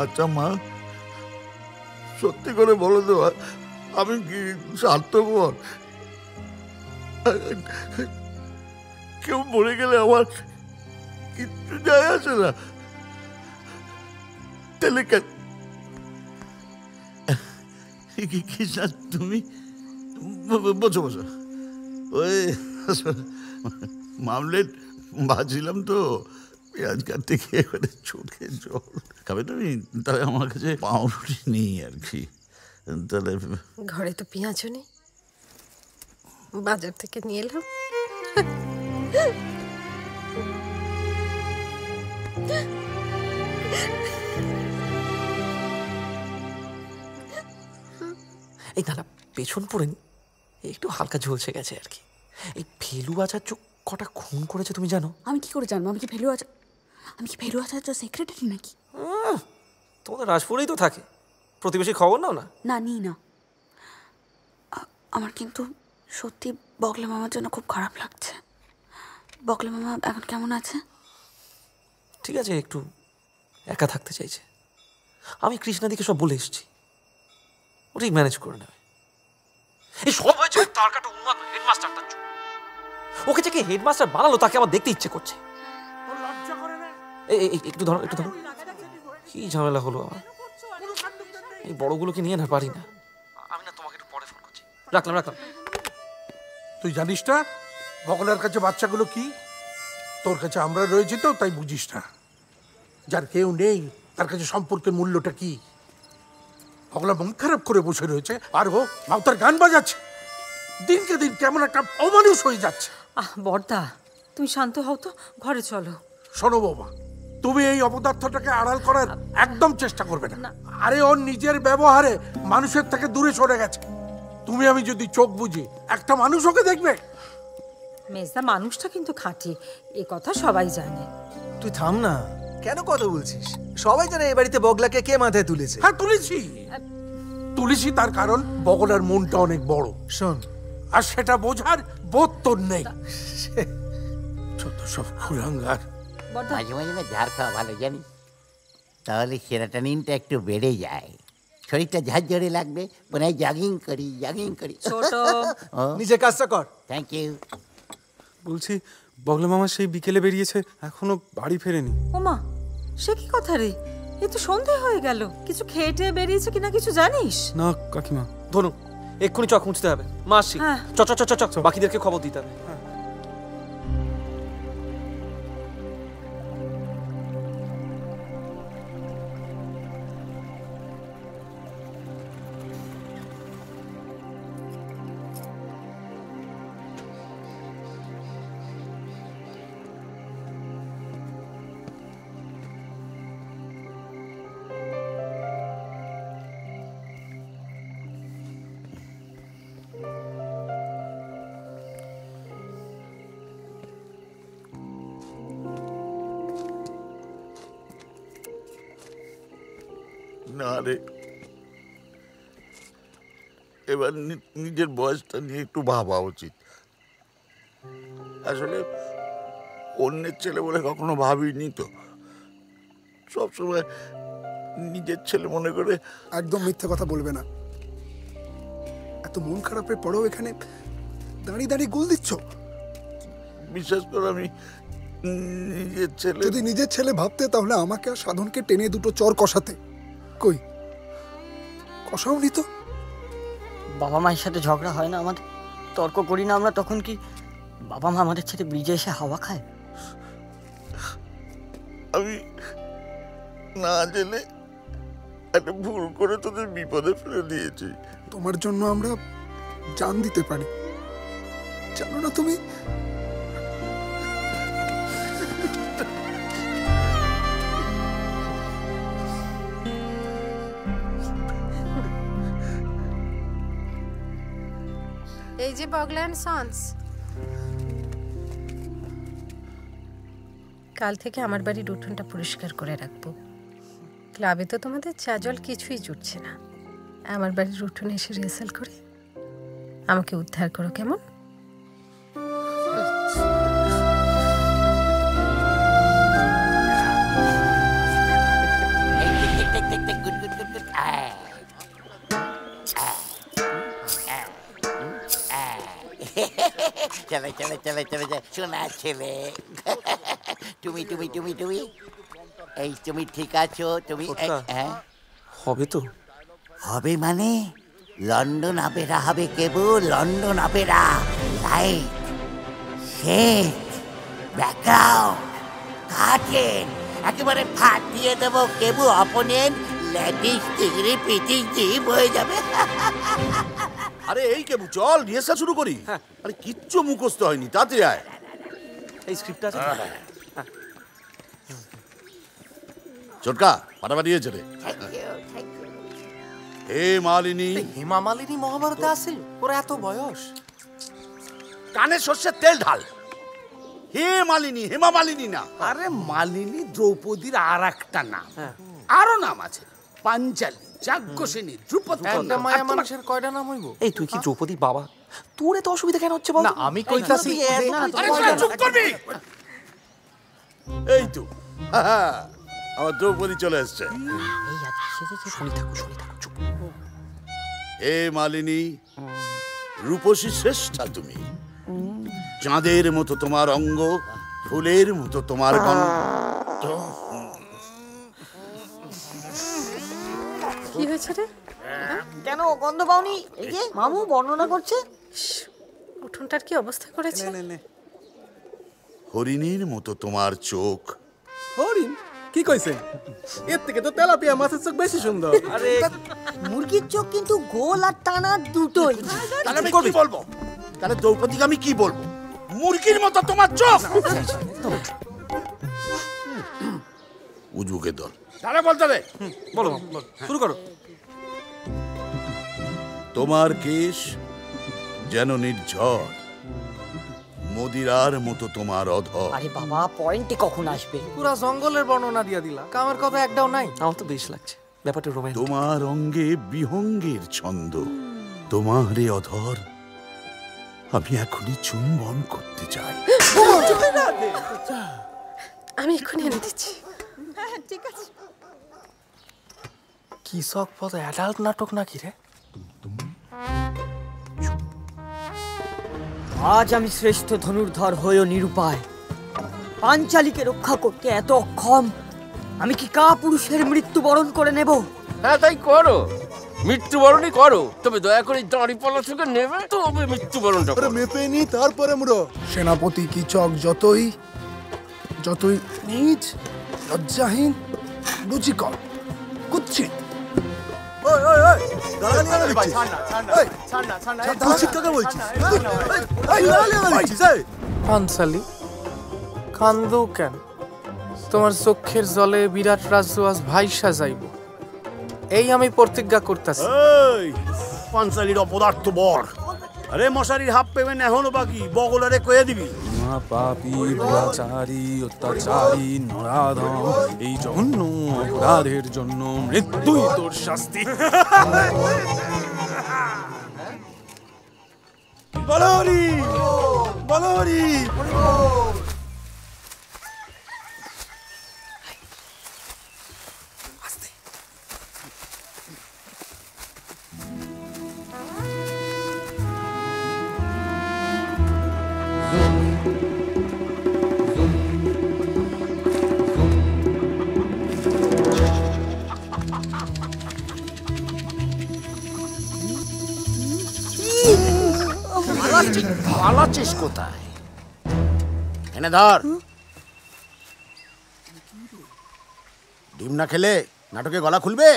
আচ্ছা মা, সত্যি করে বলো তো, আমি কি স্বার্থপর? কেউ মরে গেলে আমার কিচ্ছু যায় আসে না। তাহলে তুমি বসো বসো। ওই মামলেট ভাজছিলাম তো, পেঁয়াজ কাটতে গিয়ে এবারে ছুটে জল খাবে তুমি। তাহলে আমার কাছে পাউরুটি নেই আর কি। তাহলে ঘরে তো পেঁয়াজও নেই, বাজার থেকে নিয়ে এলাম। এই দাঁড়া, পেছন পড়ে নি, একটু হালকা ঝলসে গেছে আর কি। এই ফেলু আচার্য কটা খুন করেছে তুমি জানো? আমি কি করে জানবো? আমি কি ফেলু আচার্য সেক্রেটারি নাকি? তোমাদের রাজপুরেই তো থাকে, প্রতিবেশী খবর নাও না? না, নিই না। আমার কিন্তু সত্যি বগলা মামার জন্য খুব খারাপ লাগছে। বগলা মামা এখন কেমন আছে? ঠিক আছে, একটু একা থাকতে চাইছে। আমি কৃষ্ণাদিকে সব বলে এসেছি, ওটাই ম্যানেজ করে নেবে। এই সব হয়েছে তার কাটা উন্মাদ হেডমাস্টার তার জন্য। ওকে যে হেডমাস্টার বানালো তাকে আমার দেখতে ইচ্ছে করছে। একটু ধরো, একটু ধরো। কি ঝামেলা হলো আমার, এই বড়গুলোকে নিয়ে না পারি না। আমি না তোমাকে একটু পরে ফোন করছি। রাখলাম। তুই জানিস না বগলার কাছে বাচ্চাগুলো কি? তোর কাছে আমরা রয়েছি তো তাই বুঝিস না। যার কেউ নেই তার কাছে সম্পর্কের মূল্যটা কি? বগলা মন খারাপ করে বসে রয়েছে আর ও মাউতার গান বাজাচ্ছে। দিনকে দিন কেমন একটা অমানুষ হয়ে যাচ্ছে। বড়দা, তুমি শান্ত হও তো, ঘরে চলো। শোনো বাবা, তুমি এই অপদার্থটাকে আড়াল করার একদম চেষ্টা করবে না। আরে ওর নিজের ব্যবহারে মানুষের থেকে দূরে সরে গেছে। তুমি আমি যদি চোখ বুঝি, একটা মানুষ ওকে দেখবে? মেজদা মানুষটা কিন্তু খাঁটি, এ কথা সবাই জানে। তুই থাম না, কেন কথা বলছিস? সবাই জানে এই বাড়িতে বগলাকে কে মাথায় তুলেছে। হ্যাঁ, তুলেছি তার কারণ বগলার মনটা অনেক বড়। শোন, আর সেটা বোঝার বোধ তোর নেই। যত সব কুলাঙ্গার। মাঝে মাঝে না ঝাড় খাওয়া ভালো জানি, তাহলে সেরাটানিনটা একটু বেড়ে যায়, শরীরটা ঝাঁঝরে লাগবে। মনে হয় জগিং করি। ছোট নিজে কাজটা কর। Thank you. বলছি, বগলা মামা সেই বিকেলে বেরিয়েছে, এখনো বাড়ি ফেরেনি। ওমা, সে কি কথা রে? এই তো সন্ধে হয়ে গেল। কিছু খেয়ে টেয়ে বেরিয়েছে কিনা কিছু জানিস? না কাকিমা। ধনু, এক্ষুনি চক মুছতে হবে। মা আসছি। চ, বাকিদেরকে খবর দিতে হবে। না রে, এবার নিজের বয়সটা নিয়ে একটু ভাবা উচিত। আসলে অন্যের ছেলে বলে কখনো ভাবিনি তো, সবসময় নিজের ছেলে মনে করে। একদম মিথ্যে কথা বলবে না। এত মন খারাপের পরেও এখানে দাঁড়িয়ে দাঁড়িয়ে গোল দিচ্ছ। বিশ্বাস করো, আমি নিজের ছেলে। যদি নিজের ছেলে ভাবতে তাহলে আমাকে আর সাধনকে টেনে দুটো চর কষাতে। কই কষাওনি তো? বাবা মায়ের সাথে ঝগড়া হয় না আমাদের? তর্ক করি না আমরা তখন? কি বাবা মা আমাদের সাথে ব্রিজে এসে হাওয়া খায়? আমি না জেনে একটা ভুল করে তোদের বিপদে ফেলে দিয়েছি। তোমার জন্য আমরা জান দিতে পারি, জানো না তুমি? এই যে বগলা এন্ড সন্স, কাল থেকে আমার বাড়ির উঠোনটা পরিষ্কার করে রাখবো। ক্লাবে তো তোমাদের চা জল কিছুই জুটছে না। আমার বাড়ির উঠোনে এসে রিহার্সাল করে আমাকে উদ্ধার করো, কেমন? চলে চলে চলে চলে যায় সোনা ছেলে। তুমি তুমি তুমি তুমি এই তুমি ঠিক আছো? তুমি হ্যাঁ হবে তো? হবে মানে লন্ডন অপেরা হবে কেবল, London opera. Light, shade, background, curtain একেবারে ফাটিয়ে দেবো। কেবু অপোনেন্ট লেডিস ডিগ্রি পিটিস ডিপ হয়ে যাবে। আরে এই কেবু, চল রিহার্সাল শুরু করি। আরে কিচ্ছু মুখস্থ হয়নি, তাতে আয়। এই স্ক্রিপ্টটা আছে ছোটকা ফাটাফাটি হয়েছে রে। হে মালিনী। হেমা মালিনী মহাভারতে আসিল? ওর এত বয়স? কানে সর্ষের তেল ঢাল। হে মালিনী, হেমা মালিনী না। আরে মালিনী দ্রৌপদীর আর একটা নাম, আরো নাম আছে। পাঞ্চালী, যাজ্ঞসেনী, দ্রুপদ। একটা মায়া মানুষের কয়টা নাম হইব? এই তুই কি দ্রৌপদীর বাবা? তোর এত অসুবিধা কেন হচ্ছে বল? না আমি কইতাছি চুপ করবি। এই তো আমার দ্রৌপদী চলে এসছে। শুনি থাকো চুপ। হে মালিনী, রূপসী শ্রেষ্ঠা তুমি। চাঁদের মতো তোমার অঙ্গ, ফুলের মতো তোমার কণ্ঠ। কি হয়েছে রে? কেন গন্ধ পাওনি? এই যে মামু বর্ণনা করছে। উঠোনটার কি অবস্থা করেছে? হরিণীর মতো তোমার চোখ। হরিণ? কি কইছেন? এর থেকে তো তেলাপিয়া মাছের চোখ বেশি সুন্দর। আরে মুরগির চোখ কিন্তু গোল আর টানা দুটোই। তাহলে আমি কি বলবো? তাহলে দ্রৌপদীকে আমি কি বলবো? মুরগির মতো তোমার চোখ। উজুকে দল তারা বলতে দে। বলো শুরু করো। তোমার কেশ যেন নির্ঝর, মদিরার মতো তোমার অধর। আরে বাবা, পয়েন্টে কখন আসবে? পুরা জঙ্গলের বর্ণনা দিয়া দিলা, কামের কথা একটাও নাই। আমার তো বেশ লাগছে ব্যাপারটা রোমান্টিক। তোমার অঙ্গে বিহঙ্গের ছন্দ, তোমার এ অধর আমি এখনই চুম্বন করতে চাই। আমি এক্ষুনি এনে দিচ্ছি। হ্যাঁ ঠিক আছে। কি শখ পদ অ্যাডাল্ট নাটক নাকি রে? আজ আমি শ্রেষ্ঠ ধনুর্ধর হয়েও নিরুপায়। পাঞ্চালীকে রক্ষা করতে এত অক্ষম। আমি কি কা পুরুষের মৃত্যুবরণ করে নেব? হ্যাঁ তাই করো, মৃত্যুবরণই করো। তবে দয়া করে দাঁড়ি পাল্লা থেকে নেবে তবে মৃত্যুবরণটা করো। মেপে নি তারপরে মুড়ো। সেনাপতি কিচক যতই নীচ, লজ্জাহীন, রুচিকর, কুৎসিত। পাঞ্চালী কান্দো কেন? তোমার চোখের জলে বিরাট রাজ্য আজ ভাইসা যাইব, এই আমি প্রতিজ্ঞা করতেছি। পাঞ্চালীর অপদার্থ বর। আরে মশারির হাফ পেমেন্ট এখনো বাকি, বগলারে কয়ে দিবি। পাপী দুরাচারী অত্যাচারী নরাধম, এই জঘন্য অপরাধের জন্য মৃত্যুই তোর শাস্তি। বলরি বলরি। পালাচ্ছিস কোথায়? এনে ধর। ডিম না খেলে নাটকে গলা খুলবে।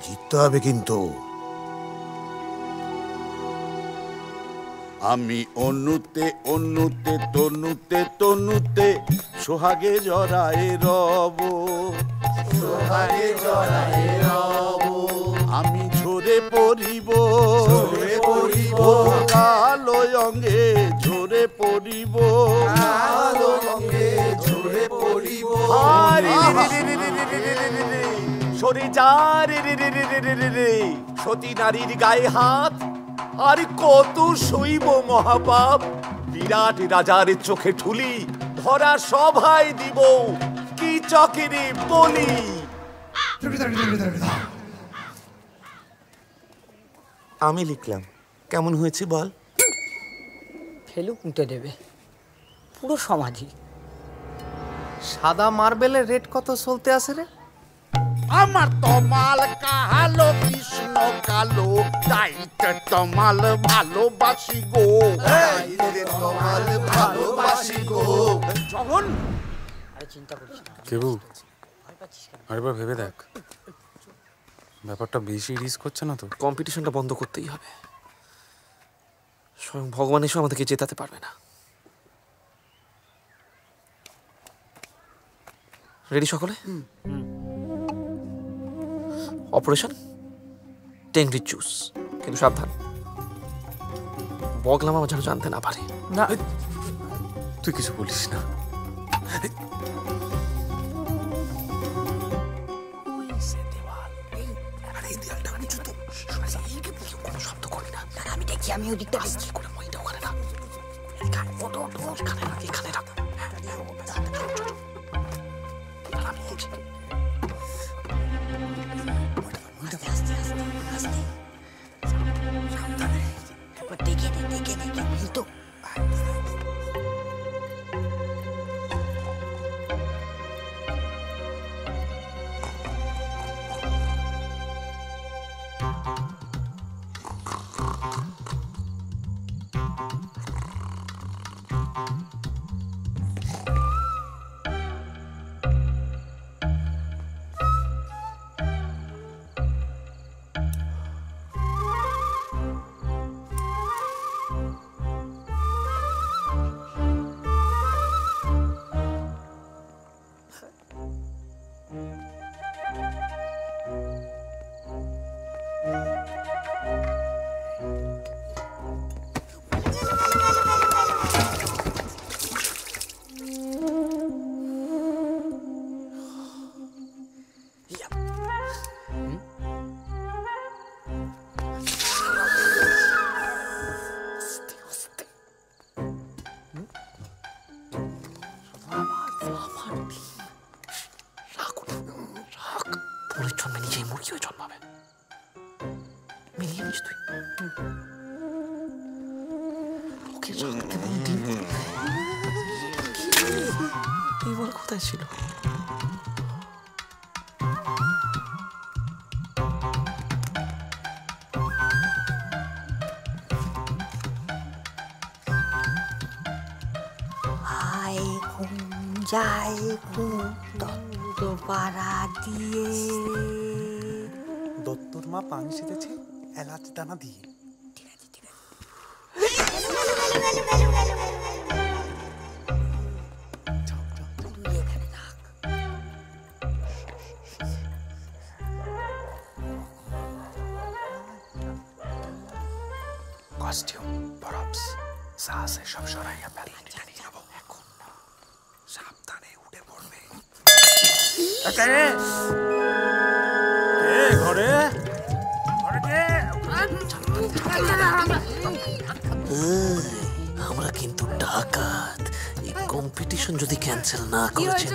জিততে হবে কিন্তু। আমি অনুতে অনুতে তনুতে তনুতে সোহাগে জড়ায় রব, সোহাগে জড়ায় রব। আমি ঝরে পড়িব, ঝরে পড়িব কালো অঙ্গে, ঝরে পড়িব কালো অঙ্গে, ঝরে পড়িব। সরে যা রে রে রে রে রে রে রে, সতী নারীর গায়ে হাত, আর কত সইব মহাপাপ। বিরাট রাজার চোখে ঠুলি, ভরা সভায় দিব কি চকেরে বলি। আমি লিখলাম, কেমন হয়েছে বল? ফেলু কুঁটে দেবে পুরো সমাধি। সাদা মার্বেলের রেট কত চলতে আছে রে? আমার তমাল কালো কৃষ্ণ কালো, তাইতে তমাল ভালোবাসি গো, তাইতে তমাল ভালোবাসি গো। জগন আরে চিন্তা করিস না কেবু, আরেকবার ভেবে দেখ, ব্যাপারটা বেশি রিস্ক হচ্ছে না তো? কম্পিটিশনটা বন্ধ করতেই হবে। স্বয়ং ভগবান এসে আমাদেরকে জেতাতে পারবে না। রেডি সকলে? অপারেশন টেংরি জুস, কিন্তু সাবধান, বগলা মামা যেন জানতে না পারে। না তুই কিছু বলিস না। কোনো শব্দ করবি না, আমি দেখছি, আমি ওদিকটা দেখছি। এখানে রাখ। কোথায় ছিল? যাই দত্ত পাড়া দিয়ে। দত্তর মা পান সেজেছে এলাচ দানা দিয়ে। কস্টিউম, প্রপস, সাহসে সব সরাইয়া ফেলে যাবো এখন। সাবধানে উঠে পড়বে। ঘরে আমরা কিন্তু ডাকাত। এই কম্পিটিশন যদি ক্যান্সেল না করেছেন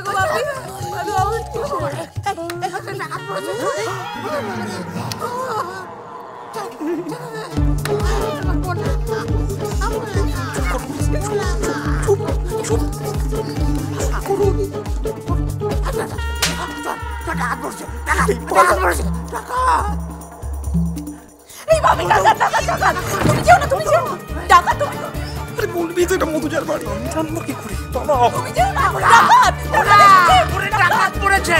বলবি যে এটা মধুজার বাড়ি, জানবো কি করে? ডাকাত পড়েছে।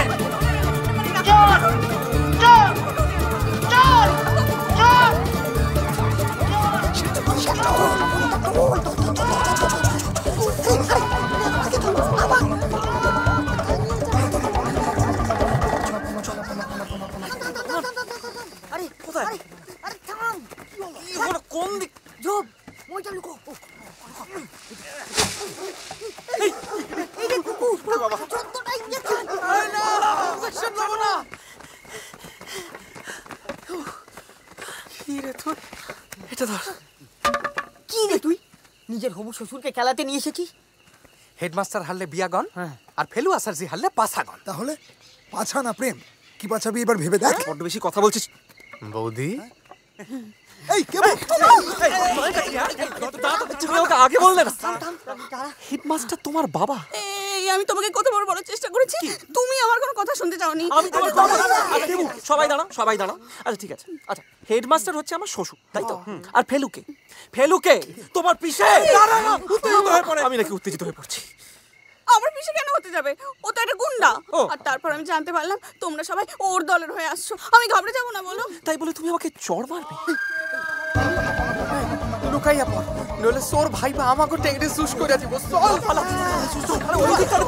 আরে কোথায়? আরে থাম, কোন দিক? জব মইটা লুকো। এই রে কুকুর বাবা, যতটা ইঞ্জেকশন। আরে না, ইঞ্জেকশন দেব না। কি রে তুই? এটা ধর। কি রে তুই নিজের হবু শ্বশুরকে খেলাতে নিয়ে এসেছিস? হেডমাস্টার হারলে বিয়াগন, আর ফেলু আসারজি হারলে পাছাগন। তাহলে পাছা না প্রেম, কি বাঁচাবি এবার ভেবে দেখ। বড্ড বেশি কথা বলছিস বৌদি। এই কেবল তুমি আমাকে আগে বললে না। হেডমাস্টার তোমার বাবা? এই আমি তোমাকে কতবার বলার চেষ্টা করেছি, তুমি আমার কোনো কথা শুনতে চাওনি। আমি তোমার বাবা। সবাই দাঁড়াও, সবাই দাঁড়াও। আচ্ছা ঠিক আছে, আচ্ছা হেডমাস্টার হচ্ছে আমার শ্বশুর, তাই তো? আর ফেলুকে? ফেলুকে তোমার পিছে? আমি নাকি উত্তেজিত হয়ে পড়ছি। আমার পিছে কেন হতে যাবে? ও তো একটা গুন্ডা। আর তারপর আমি জানতে পারলাম তোমরা সবাই ওর দলের হয়ে আসছো। আমি ঘাবড়ে যাবো না বলো? তাই বলে তুমি আমাকে চড় মারবে? লুকাইয়া পড়, নইলে সোর ভাইবা আমাকে টেংরে সুস করে দিব। চল পালা। আরে ওই দিক চলো।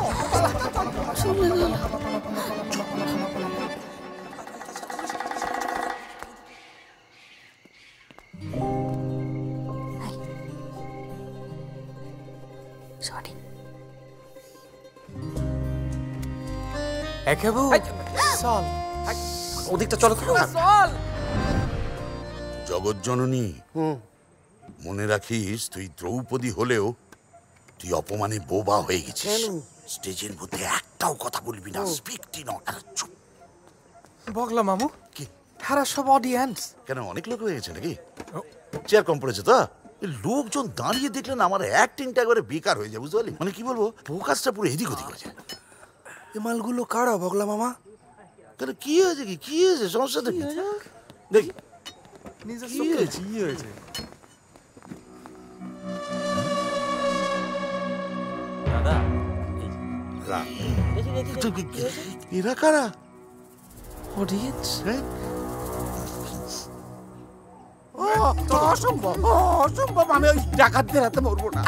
সরি। ওদিকটা চলো তো। জগৎজননী, মনে রাখিস তুই দ্রৌপদী হলেও তুই অপমানে বোবা হয়ে গেছিস। স্টেজের মধ্যে একটাও কথা বলবি না, স্পিকটি নট। চুপ। বগলা মামু কি হারা সব অডিয়েন্স কেন অনেক লোক হয়ে গেছে নাকি? চেয়ার কম পড়েছে তো? লোকজন দাঁড়িয়ে দেখলেন আমার অ্যাক্টিংটা একবারে বেকার হয়ে যায়, বুঝতে পারলি? মানে কি বলবো, ফোকাসটা পুরো এদিক ওদিক হয়ে যায়। এ মালগুলো কারা বগলা মামা? কেন কি হয়েছে? কি হয়েছে? সমস্যাটা কি? দেখি কি হয়েছে? এরা কারা? অডিয়েন্স। অসম্ভব, আমি ওই ডাকাতদের হাতে মরবো না।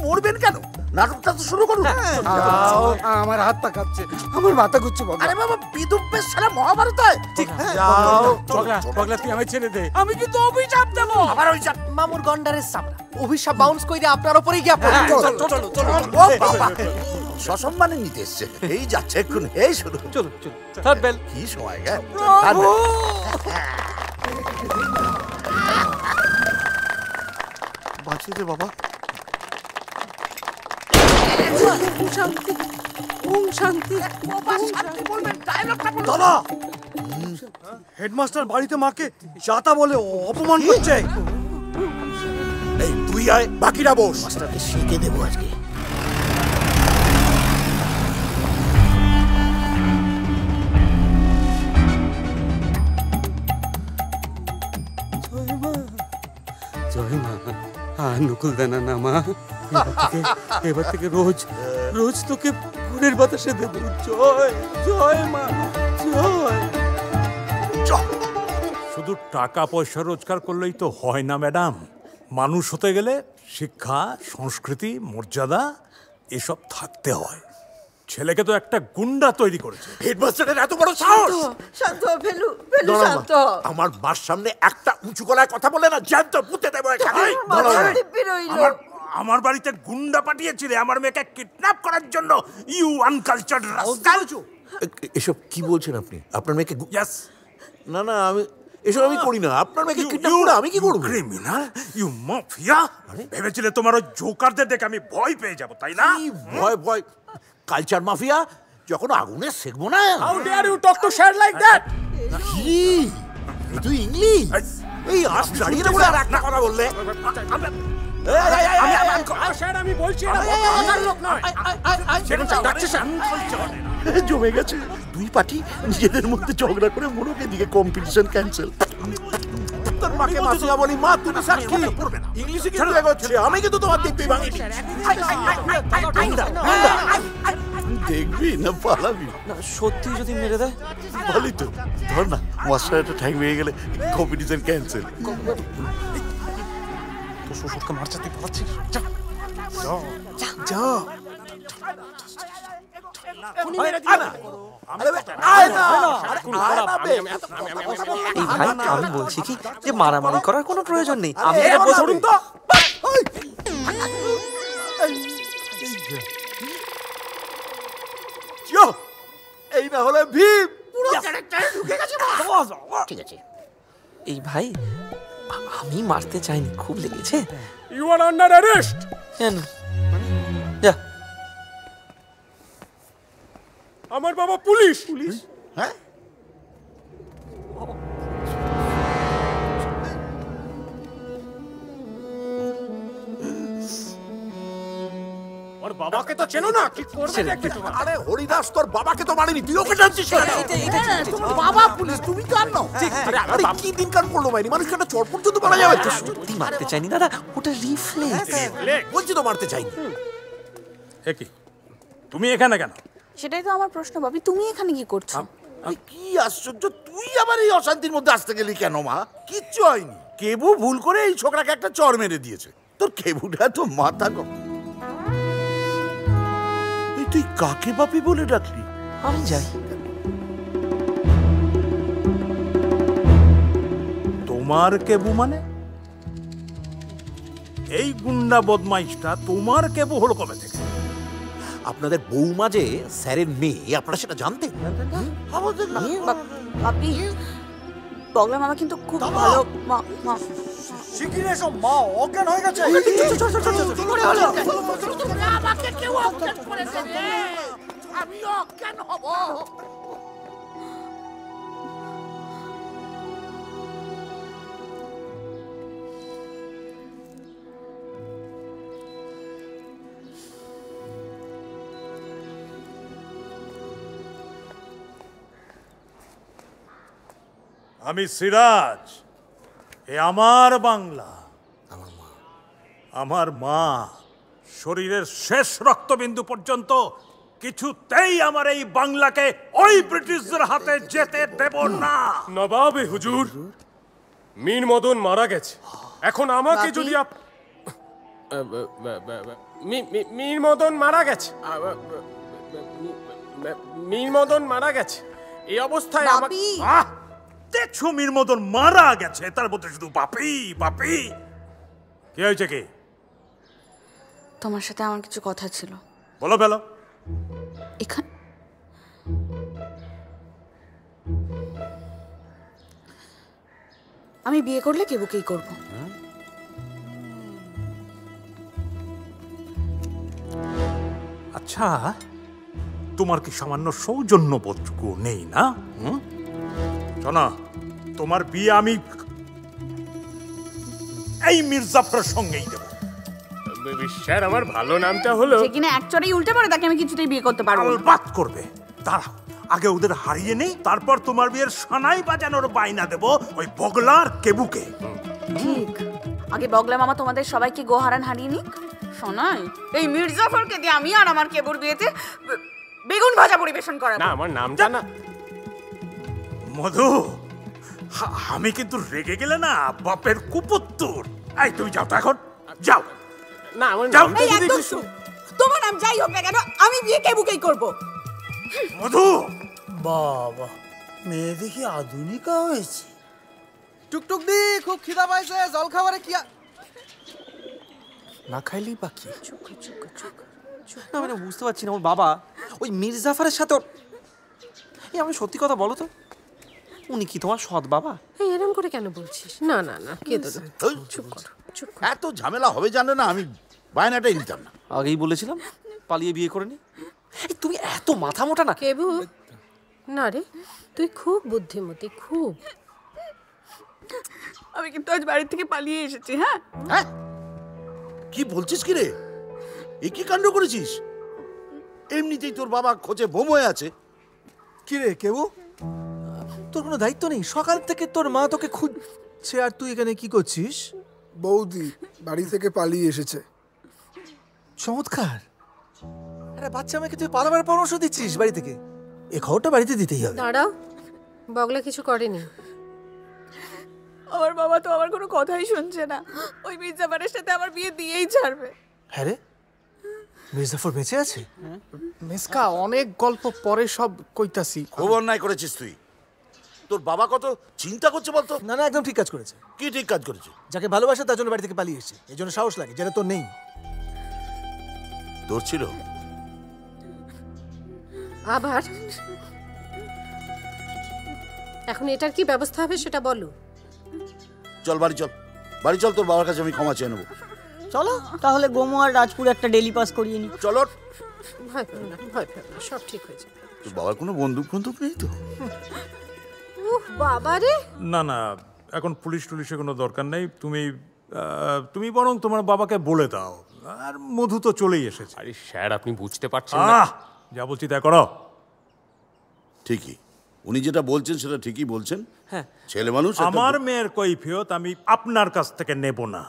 মরবেন কেন? নাটকটা তো শুরু করুন। আমার হাত পা কাঁপছে, আমার মাথা ঘুরছে। আরে বাবা, বিদুপ্পের সারা মহাভারত হয়। বগলা তুই আমায় ছেড়ে দে। আমি কিন্তু অভিশাপ দেবো। আবার অভিশাপ? মামুর গন্ডারের সামনা অভিশাপ বাউন্স কইরে আপনার উপরেই গিয়া পড়ে। সসম্মানে নিতে এসছে, এই যাচ্ছে এক্ষুনি, এই শুরু। চলো চলো, থার্ড বেল। কি সময় গে? বাঁচিয়ে দে বাবা। শান্তি, শান্তি। দাদা, হেডমাস্টার বাড়িতে মাকে যাতা বলে অপমান করছে। এই তুই আয়, বাকিরা বস। মাস্টারকে শিখে দেবো আজকে। জয় মা, নকুল দানা না মা, এবার থেকে রোজ রোজ তোকে গুড়ের বাতাসে দেব। জয় জয় মা, জয়। শুধু টাকা পয়সা রোজগার করলেই তো হয় না ম্যাডাম। মানুষ হতে গেলে শিক্ষা, সংস্কৃতি, মর্যাদা এসব থাকতে হয়। ছেলেকে তো একটা গুন্ডা তৈরি করেছে। হেডমাস্টারের এত বড় সাহস! শান্ত হ, ফেলু, ফেলু শান্ত হ। আমার মার সামনে একটা উঁচু গলায় কথা বলে না, জ্যান্ত পুঁতে দেবো এখানে। আমার বাড়িতে গুন্ডা পাঠিয়েছিলে আমার মেয়েকে কিডন্যাপ করার জন্য। You uncultured rascal. এসব কি বলছেন আপনি? আপনার মেয়েকে? ইয়েস। না না, আমি এসব আমি করি না। আপনার মেয়েকে কিডন্যাপ করে আমি কি করব? Criminal, you mafia. ভেবেছিলে তোমার ওই জোকারদের দেখে আমি ভয় পেয়ে যাব, তাই না? ভয় কালচার মাফিয়া যখন আগুনে সেকবো না। How dare you talk to share like that? কি তুই ইংলিশ? এই আজ দাঁড়িয়ে না বলে আর একটা কথা বললে। আমি বলছি জমে গেছে। দুই পার্টি নিজেদের মধ্যে ঝগড়া করে মোড়কে দিকে কম্পিটিশন ক্যান্সেল। তোর মাকে মাসিয়া বলি, মা তুমি সাক্ষী। ইংলিশে কিন্তু এগোচ্ছে, আমি কিন্তু তোমার দিব্যি ভাঙি। দেখবি না পালাবি? না সত্যি যদি মেরে দেয়? ভালোই তো, ধর না, মাস্টার একটা ঠ্যাং ভেঙে গেলে কম্পিটিশন ক্যান্সেল। তো শ্বশুরকে মারছে, তুই পাচ্ছিস? যা যা। এই ভাই, আমি বলছি কি যে মারামারি করার কোনো প্রয়োজন নেই। আমি এই না হলে ভীম। ঠিক আছে। এই ভাই, আমি মারতে চাইনি, খুব লেগেছে। You are under arrest. কেন? যা। আমার বাবা পুলিশ। হ্যাঁ? ওর বাবাকে তো চেনো না, কি করবে দেখতে তোমার? আরে হরিদাস, তোর বাবাকে তো মারেনি, তুই ওকে জানছিস কেন? বাবা পুলিশ, তুমি কার নাও? আরে কি দিন কার পড়লো মাইনি, মানুষকে একটা চড় পর্যন্ত মারা যাবে। সত্যি মারতে চাইনি দাদা, ওটা রিফ্লেক্স। বলছি তো মারতে চাইনি। কি তুমি এখানে কেন? সেটাই তো আমার প্রশ্ন, বাবি তুমি এখানে কি করছো? কি আশ্চর্য, তুই আবার এই অশান্তির মধ্যে আসতে গেলি কেন মা? কিচ্ছু হয়নি, কেবু ভুল করে এই ছোকরাকে একটা চড় মেরে দিয়েছে। তোর কেবুটা তো মাথা কম। তুই কাকে বাপি বলে ডাকলি? আমি যাই। তোমার কেবু মানে? এই গুন্ডা বদমাইশটা তোমার কেবল হলো কবে থেকে? আপনাদের বৌমা যে স্যারের মেয়ে, আপনারা সেটা জানতেন? বাপি, বগলা মামা কিন্তু খুব ভালো শিগগিরই এসো, মা অজ্ঞান হয়ে গেছে। আমাকে কেউ অজ্ঞান করেছে রে, আমি অজ্ঞান হব? আমি সিরাজ, এ আমার বাংলা, আমার মা। শরীরের শেষ রক্তবিন্দু পর্যন্ত কিছুতেই আমার এই বাংলাকে ওই ব্রিটিশদের হাতে যেতে দেব না। নবাবে হুজুর, মীর মদন মারা গেছে। এখন আমাকে যদি মীর মদন মারা গেছে, মীর মদন মারা গেছে, এই অবস্থায় আমাকে দেখছো মীর মদন মারা গেছে, তার মধ্যে শুধু বাপি বাপি। কি হয়েছে? কি তোমার সাথে আমার কিছু কথা ছিল। বলো বলো। এখানে আমি বিয়ে করলে কেবুকেই করব। আচ্ছা, তোমার কি সামান্য সৌজন্য বোধটুকু নেই না? শোনা, তোমার বিয়ে আমি এই মির্জাফরের সঙ্গেই দেব। স্যার, আমার ভালো নামটা হলো যে কিনা এক চড়েই উল্টে পড়ে, তাকে আমি কিছুতেই বিয়ে করতে পারবো না। বাত করবে, দাঁড়াও, আগে ওদের হারিয়ে নেই, তারপর তোমার বিয়ের সানাই বাজানোর বাইনা দেব ওই বগলার কেবুকে। ঠিক, আগে বগলা মামা তোমাদের সবাইকে গোহারান হারিয়ে নিক। শোনাই, এই মির্জাফরকে দিয়ে আমি আর আমার কেবুর বিয়েতে বেগুন ভাজা পরিবেশন করাবো। না, আমার নামটা না। মধু, আমি কিন্তু রেগে গেলে না বাপের কুপুত্তর। এই তুমি যাও তো এখন, যাও না। আমার নামটা যদি তোমার নাম যাই হোক না কেন, আমি বিয়ে কেবুকেই করব। মধু, বাবা, মেয়ে দেখি আধুনিকা হয়েছে। টুকটুক দি, খুব খিদা পাইছে, জল খাবারে কি না খাইলেই বাকি। না মানে বুঝতে পারছি না, ওর বাবা ওই মির্জাফরের সাথে আমি সত্যি কথা বলো তো, উনি কি তোমার সৎ বাবা? এরকম করে কেন বলছিস? না না না, কে তো চুপ কর, চুপ কর। এত ঝামেলা হবে জানো না, আমি বায়নাটাই নিতাম না। আগেই বলেছিলাম পালিয়ে বিয়ে করে নি। তুমি এত মাথা মোটা না। কেবু, না রে, তুই খুব বুদ্ধিমতী, খুব। আমি কিন্তু আজ বাড়ি থেকে পালিয়ে এসেছি। হ্যাঁ, কি বলছিস কি রে? এ কি কাণ্ড করেছিস? এমনিতেই তোর বাবা খোঁজে বোম হয়ে আছে। কি রে কেবু, তোর কোনো দায়িত্ব নেই? সকাল থেকে তোর মা তোকে খুঁজছে আর তুই এখানে কি করছিস? বৌদি বাড়ি থেকে পালিয়ে এসেছে। চমৎকার। আরে বাচ্চা মেয়েকে তুই পালাবার পরামর্শ দিচ্ছিস বাড়ি থেকে? এই খবরটা বাড়িতে দিতেই হবে। দাঁড়াও, বগলা কিছু করেনি। আমার বাবা তো আমার কোনো কথাই শুনছে না। ওই মির্জাফরের সাথে আমার বিয়ে দিয়েই ছাড়বে। হ্যাঁ রে, মির্জাফর বেঁচে আছে? মেসকা, অনেক গল্প পরে সব কইতাছি। খুব অন্যায় করেছিস তুই। তোর বাবা কত চিন্তা করছে বলতো? না না, একদম ঠিক কাজ করেছে। কি ঠিক কাজ করেছে? যাকে ভালোবাসে তার জন্য বাড়ি থেকে পালিয়ে এসেছে, এই জন্য সাহস লাগে, যেটা তোর নেই। তোর ছিল? আবার এখন এটার কি ব্যবস্থা হবে সেটা বলো। চল বাড়ি চল, বাড়ি চল, তোর বাবার কাছে আমি ক্ষমা চেয়ে নেবো। চলো তাহলে গোমো আর রাজপুর একটা ডেলি পাস করিয়ে নি। চলো। ভয় পেও না, ভয় পেও না, সব ঠিক হয়ে যাবে। তোর বাবার কোনো বন্দুক নেই তো? বাবা রে, না না, এখন পুলিশ টুলিশের কোনো দরকার নেই। তুমি বরং তোমার বাবাকে বলে দাও। আর মধু তো চলেই এসেছে। আরে স্যার, আপনি বুঝতে পারছেন না। যা বলছি তাই করো। ঠিকই, উনি যেটা বলছেন সেটা ঠিকই বলছেন। হ্যাঁ, ছেলে মানুষ। আমার মেয়ের কৈফিয়ত আমি আপনার কাছ থেকে নেব না।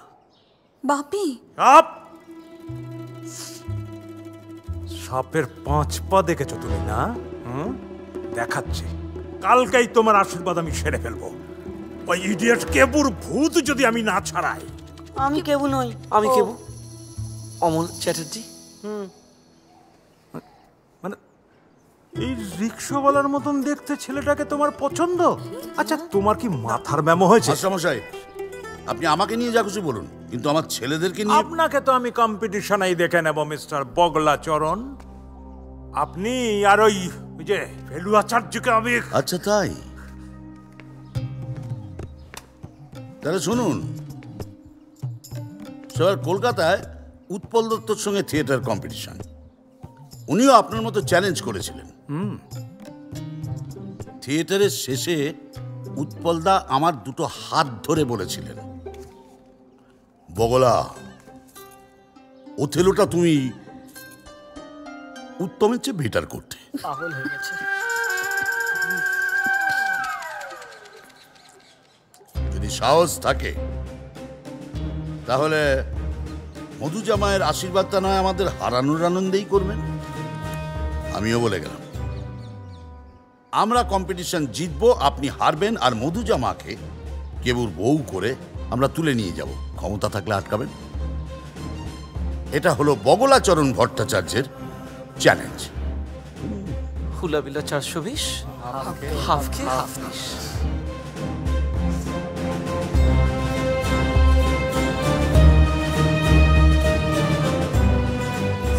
বাপি, সাপের 5 পা দেখেছো তুমি না? দেখাচ্ছি, কালকেই তোমার আশীর্বাদ আমি সেরে ফেলবো। ওই ইডিয়েট কেবুর ভূত যদি আমি না ছাড়াই। আমি কেবু নই। আমি কেবু, অমল চ্যাটার্জি। মানে এই রিক্সাওয়ালার মতন দেখতে ছেলেটাকে তোমার পছন্দ? আচ্ছা, তোমার কি মাথার ব্যামো হয়েছে? মশাই, আপনি আমাকে নিয়ে যা খুশি বলুন, কিন্তু আমার ছেলেদেরকে নিয়ে। আপনাকে তো আমি কম্পিটিশনেই দেখে নেব মিস্টার বগলাচরণ। আপনি আর ওই যে ফেলুয়াচার্যকে আমি। আচ্ছা তাই, তাহলে শুনুন, স্যার কলকাতায় উৎপল দত্তর সঙ্গে থিয়েটার কম্পিটিশন, উনিও আপনার মতো চ্যালেঞ্জ করেছিলেন। থিয়েটারের শেষে উৎপলদা আমার দুটো হাত ধরে বলেছিলেন, বগলা, ওথেলোটা তুমি উত্তমের চেয়ে বেটার করতে। পাগল হয়ে গেছে। যদি সাহস থাকে তাহলে মধু জামাইয়ের আশীর্বাদটা নয় আমাদের হারানোর আনন্দেই করবেন। আমিও বলে গেলাম, আমরা কম্পিটিশন জিতবো, আপনি হারবেন, আর মধু জামাকে কেবুর বউ করে আমরা তুলে নিয়ে যাব, ক্ষমতা থাকলে আটকাবেন। এটা হলো বগলাচরণ ভট্টাচার্যের চ্যালেঞ্জ। হুলাবিলা 420, হাফ কে হাফ নিস।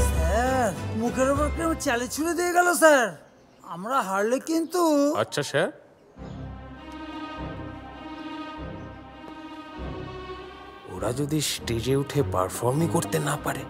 স্যার মুখের উপর কেউ চালে ছুড়ে দিয়ে গেল স্যার, আমরা হারলে কিন্তু। আচ্ছা স্যার, ওরা যদি স্টেজে উঠে পারফর্মই করতে না পারে?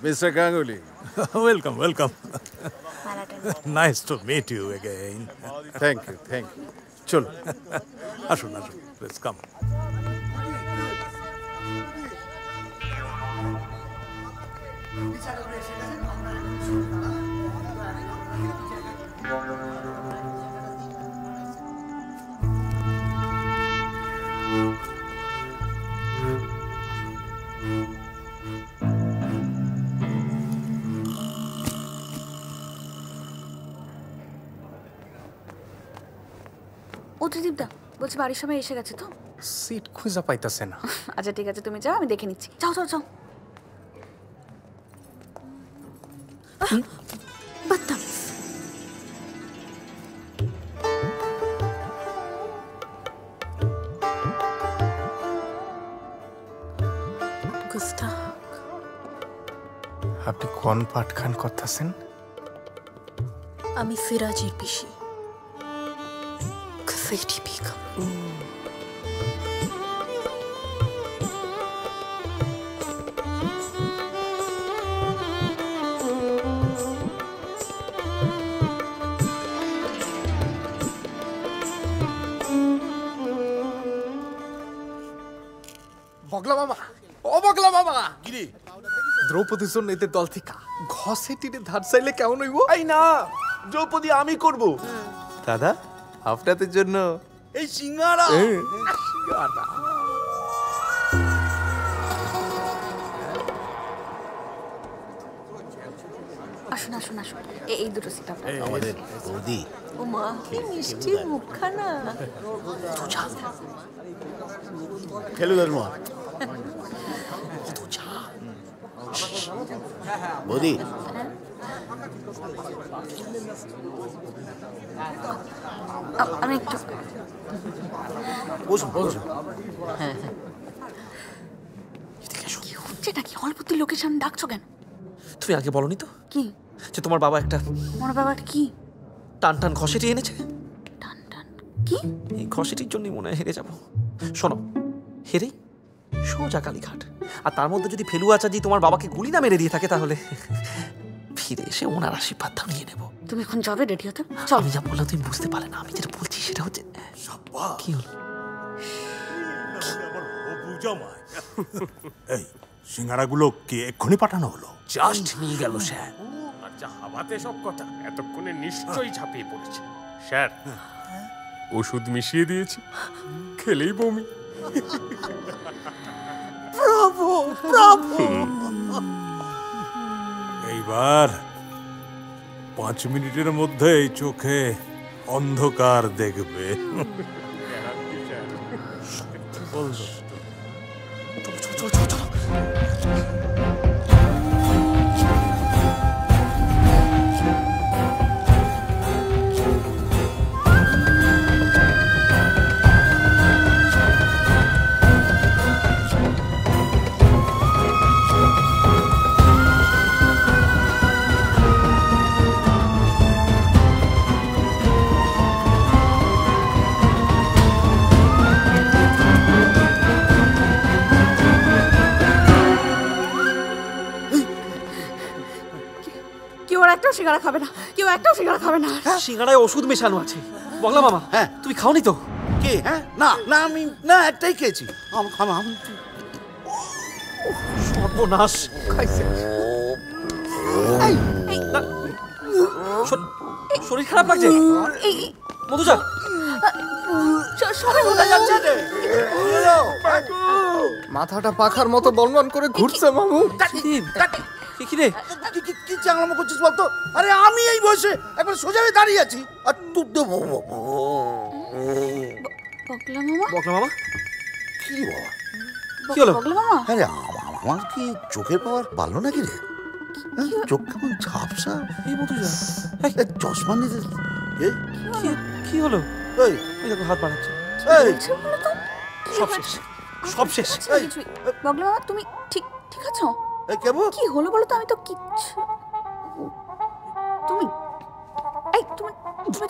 Mr. Ganguly. Welcome, welcome. Nice to meet you again. Thank you, thank you. Chalo. Ashun, ashun. Let's come. ও ত্রিদীপদা, বলছি বাড়ির সবাই এসে গেছে তো? সিট খুঁজে পাইতাছে না। আচ্ছা ঠিক আছে, তুমি যাও, আমি দেখে নিচ্ছি। যাও যাও যাও। বদতমিজ। আপনি কোন পাঠ খান করতেছেন? আমি সিরাজের পিসি Kısayti Bika. বগলা বাবা, ও বগলা বাবা, গিরি দ্রৌপদীর জন্য এদের দল থেকে ঘষে টিনে ধার চাইলে কেমন হইব? এই না, দ্রৌপদী আমি করব। দাদা, আপনাদের জন্য এই সিঙ্গারা। আসুন আসুন আসুন, এই দুটো সিট আপনার। আমাদের বৌদি। ও মা, কি মিষ্টি মুখখানা। ফেলুদার মা। বৌদি, আমি একটু বসুন বসুন। হ্যাঁ হ্যাঁ, কি হচ্ছে নাকি? অল্পতি লোকের সামনে ডাকছো কেন? তুমি আগে বলনি তো কি যে তোমার বাবা একটা আমার বাবা কি টান টান ঘষেটি এনেছে? কি? এই ঘষেটির জন্যই মনে হয় হেরে যাব। শোনো, হেরেই সোজা কালীঘাট, আর তার মধ্যে যদি ফেলুয়াচার্য তোমার বাবাকে গুলি না মেরে দিয়ে থাকে তাহলে ফিরে এসে ওনার আশীর্বাদটা নিয়ে নেবো। তুমি এখন যাবে রেডি হতে? চল। আমি যা বললাম তুমি বুঝতে পারলে না, আমি যেটা বলছি সেটা হচ্ছে কি হলো? এই সিঙ্গারাগুলো কি এক্ষুনি পাঠানো হলো? জাস্ট নিয়ে গেল স্যার। আচ্ছা হাওয়াতে সব কথা, এতক্ষণে নিশ্চয়ই ঝাঁপিয়ে পড়েছে। স্যার ওষুধ মিশিয়ে দিয়েছি, খেলেই বমি। Bravo Bravo. এইবার 5 মিনিটের মধ্যেই চোখে অন্ধকার দেখবে। একটাও সিঙ্গারা খাবে না, কেউ একটাও সিঙ্গারা খাবে না। সিঙ্গারায় ওষুধ মেশানো আছে। বগলা মামা, হ্যাঁ তুমি খাওনি তো? কে? হ্যাঁ না না, আমি না একটাই খেয়েছি। সর্বনাশ, খাইছে। শরীর খারাপ লাগছে মধুজা? সবাই বলে যাচ্ছে মাথাটা পাখার মতো বনবন করে ঘুরছে মামু। কি রে কি চাংলামো করছিস বলতো? আরে আমি এই বয়সে একবার সোজা হয়ে দাঁড়িয়ে আছি আর তুই দেবো। বগলা মামা? বগলা মামা কি বাবা কি হলো? বগলা মামা? আরে আমার কি চোখের পাওয়ার পারলো নাকি রে? চোখ কেমন ঝাপসা। এই মধুজা চশমা নিতে কি হলো? এই দেখো হাত বাড়াচ্ছে। সব শেষ, সব শেষ। বগলা মামা তুমি ঠিক আছো? কি হলো বলো তো? আমি তো কিচ্ছু। তুমি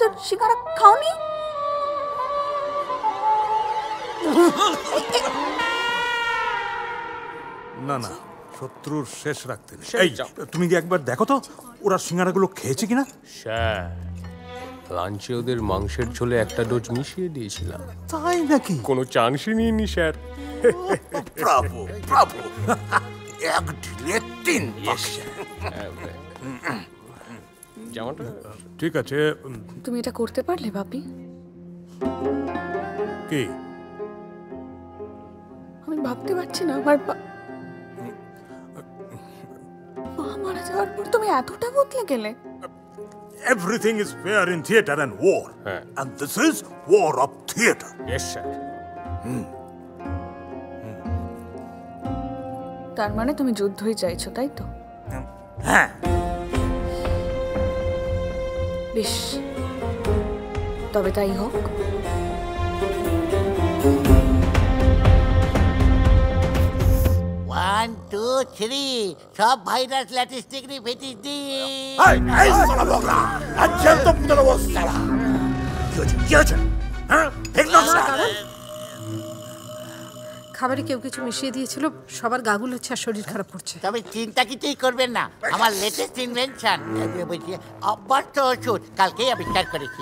তো সিঙ্গারা খাওনি? না না, শত্রুর শেষ রাখতে নেই। এই তুমি কি একবার দেখো তো ওরা সিঙ্গারাগুলো খেয়েছে কিনা? স্যার লাঞ্চে ওদের মাংসের ঝোলে একটা ডোজ মিশিয়ে দিয়েছিলাম। তাই নাকি? কোনো চান্সই নিইনি স্যার। Bravo Bravo. এক ঢিলে 3 পাখি। জামাটা ঠিক আছে। তুমি এটা করতে পারলে বাপি? কি? আমি ভাবতে পারছি না আমার মা মারা যাওয়ার পর তুমি এতটা বদলে গেলে। Everything is fair in theater and war. And this is war of theater. Yes, sir. তার মানে তুমি যুদ্ধই চাইছো, তাই তো? হ্যাঁ। বেশ, তবে তাই হোক। One, two, three. সব ভাইরাস ল্যাটিস্টিক নি ফেটিস দি। এই সালা বগলা, আজকে তো পুরো অবস্থা। কি হচ্ছে? হ্যাঁ? খাবারে কেউ কিছু মিশিয়ে দিয়েছিল, সবার গাগুল হচ্ছে আর শরীর খারাপ করছে। তবে চিন্তা কিছুই করবেন না, আমার লেটেস্ট ইনভেনশন অভ্যস্ত ওষুধ কালকেই আবিষ্কার করেছি।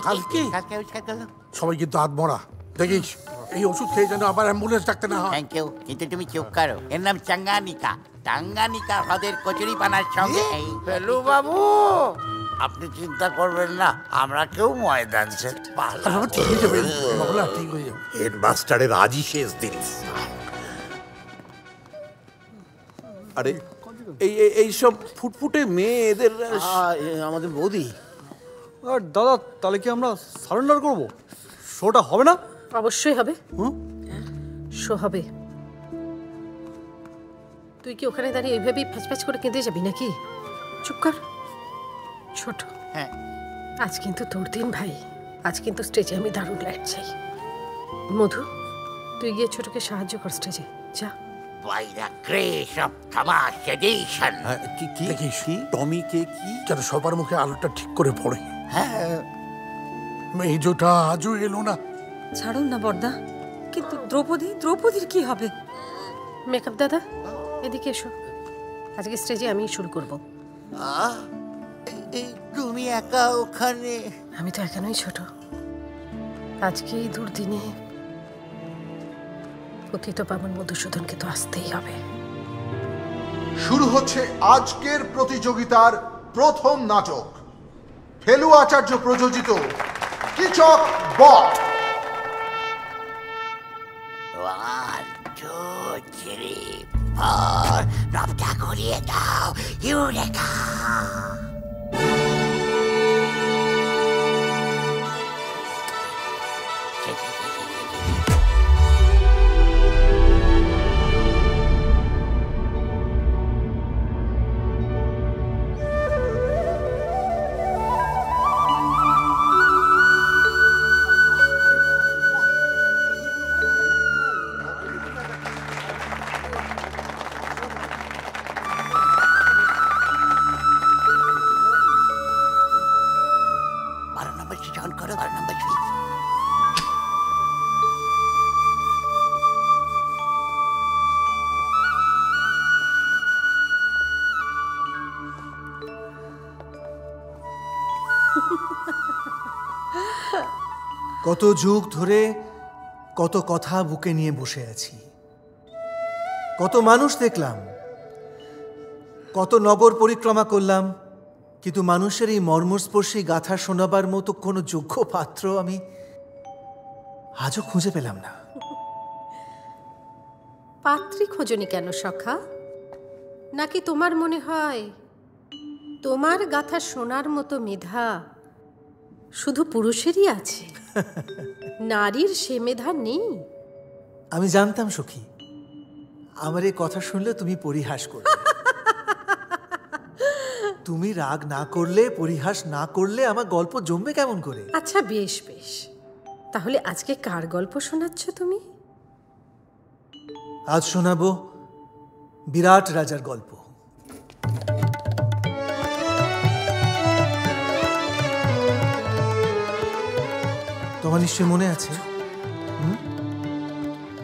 কালকে আবিষ্কার করলাম। সবাই কিন্তু আধমরা, দেখিস এই ওষুধ খেয়ে যেন আবার অ্যাম্বুলেন্স ডাকতে না হয়। থ্যাংক ইউ, কিন্তু তুমি চুপ করো। এর নাম চাঙ্গানিকা। টাঙ্গানিকা হ্রদের কচুরি পানার সঙ্গে। ফেলু বাবু, আপনি চিন্তা করবেন না, আমরা কেউ ময়দান সেট পারলাম। ঠিক হয়ে যাবে বাবলা, ঠিক হয়ে যাবে। হেডমাস্টারের আজই শেষ দিন। আরে এই সব ফুটফুটে মেয়ে এদের আমাদের বৌদি। আর দাদা, তাহলে কি আমরা সারেন্ডার করব? শোটা হবে না? অবশ্যই হবে, শো হবে। তুই কি ওখানে দাঁড়িয়ে এইভাবেই ফ্যাচ করে কেঁদে যাবি নাকি? চুপ কর ছোট। হ্যাঁ, আজ কিন্তু তোর দিন ভাই। আজ কিন্তু স্টেজে আমি দারুণ লাইট চাই। মধু, তুই গিয়ে ছোটকে সাহায্য কর স্টেজে, যা। বাইরা ক্রেশ অফ থামাস সেডিশন। কি দেখিস টমি কে কি যেন সবার মুখে আলোটা ঠিক করে পড়ে। হ্যাঁ, মেজোটা আজও এলো না। ছাড়ুন না বর্দা, কিন্তু দ্রৌপদীর কি হবে? মেকআপ দাদা, এদিকে এসো। আজকে স্টেজে আমি শুরু করব। তুমি একা ওখানে? আমি তো একা নই ছোট, আজকে এই দুর্দিনে পতিত পাবন মধুসূদনকে তো আসতেই হবে। শুরু হচ্ছে আজকের প্রতিযোগিতার প্রথম নাটক, ফেলু আচার্য প্রযোজিত কিচক বধ। 1 2 3 4 নবটা ঘুরিয়ে দাও ইউরেকা। কত যুগ ধরে কত কথা বুকে নিয়ে বসে আছি, কত মানুষ দেখলাম, কত নগর পরিক্রমা করলাম, কিন্তু মানুষের এই মর্মস্পর্শী গাথা শোনাবার মতো কোনো যোগ্য পাত্র আমি আজও খুঁজে পেলাম না। পাত্রী খোঁজনি কেন সখা? নাকি তোমার মনে হয় তোমার গাথা শোনার মতো মেধা শুধু পুরুষেরই আছে, নারীর সে মেধা নেই? আমি জানতাম সখী, আমার এই কথা শুনলে তুমি পরিহাস করবে। তুমি রাগ না করলে, পরিহাস না করলে আমার গল্প জমবে কেমন করে? আচ্ছা বেশ বেশ, তাহলে আজকে কার গল্প শোনাচ্ছ তুমি? আজ শোনাবো বিরাট রাজার গল্প। তোমার নিশ্চয় মনে আছে?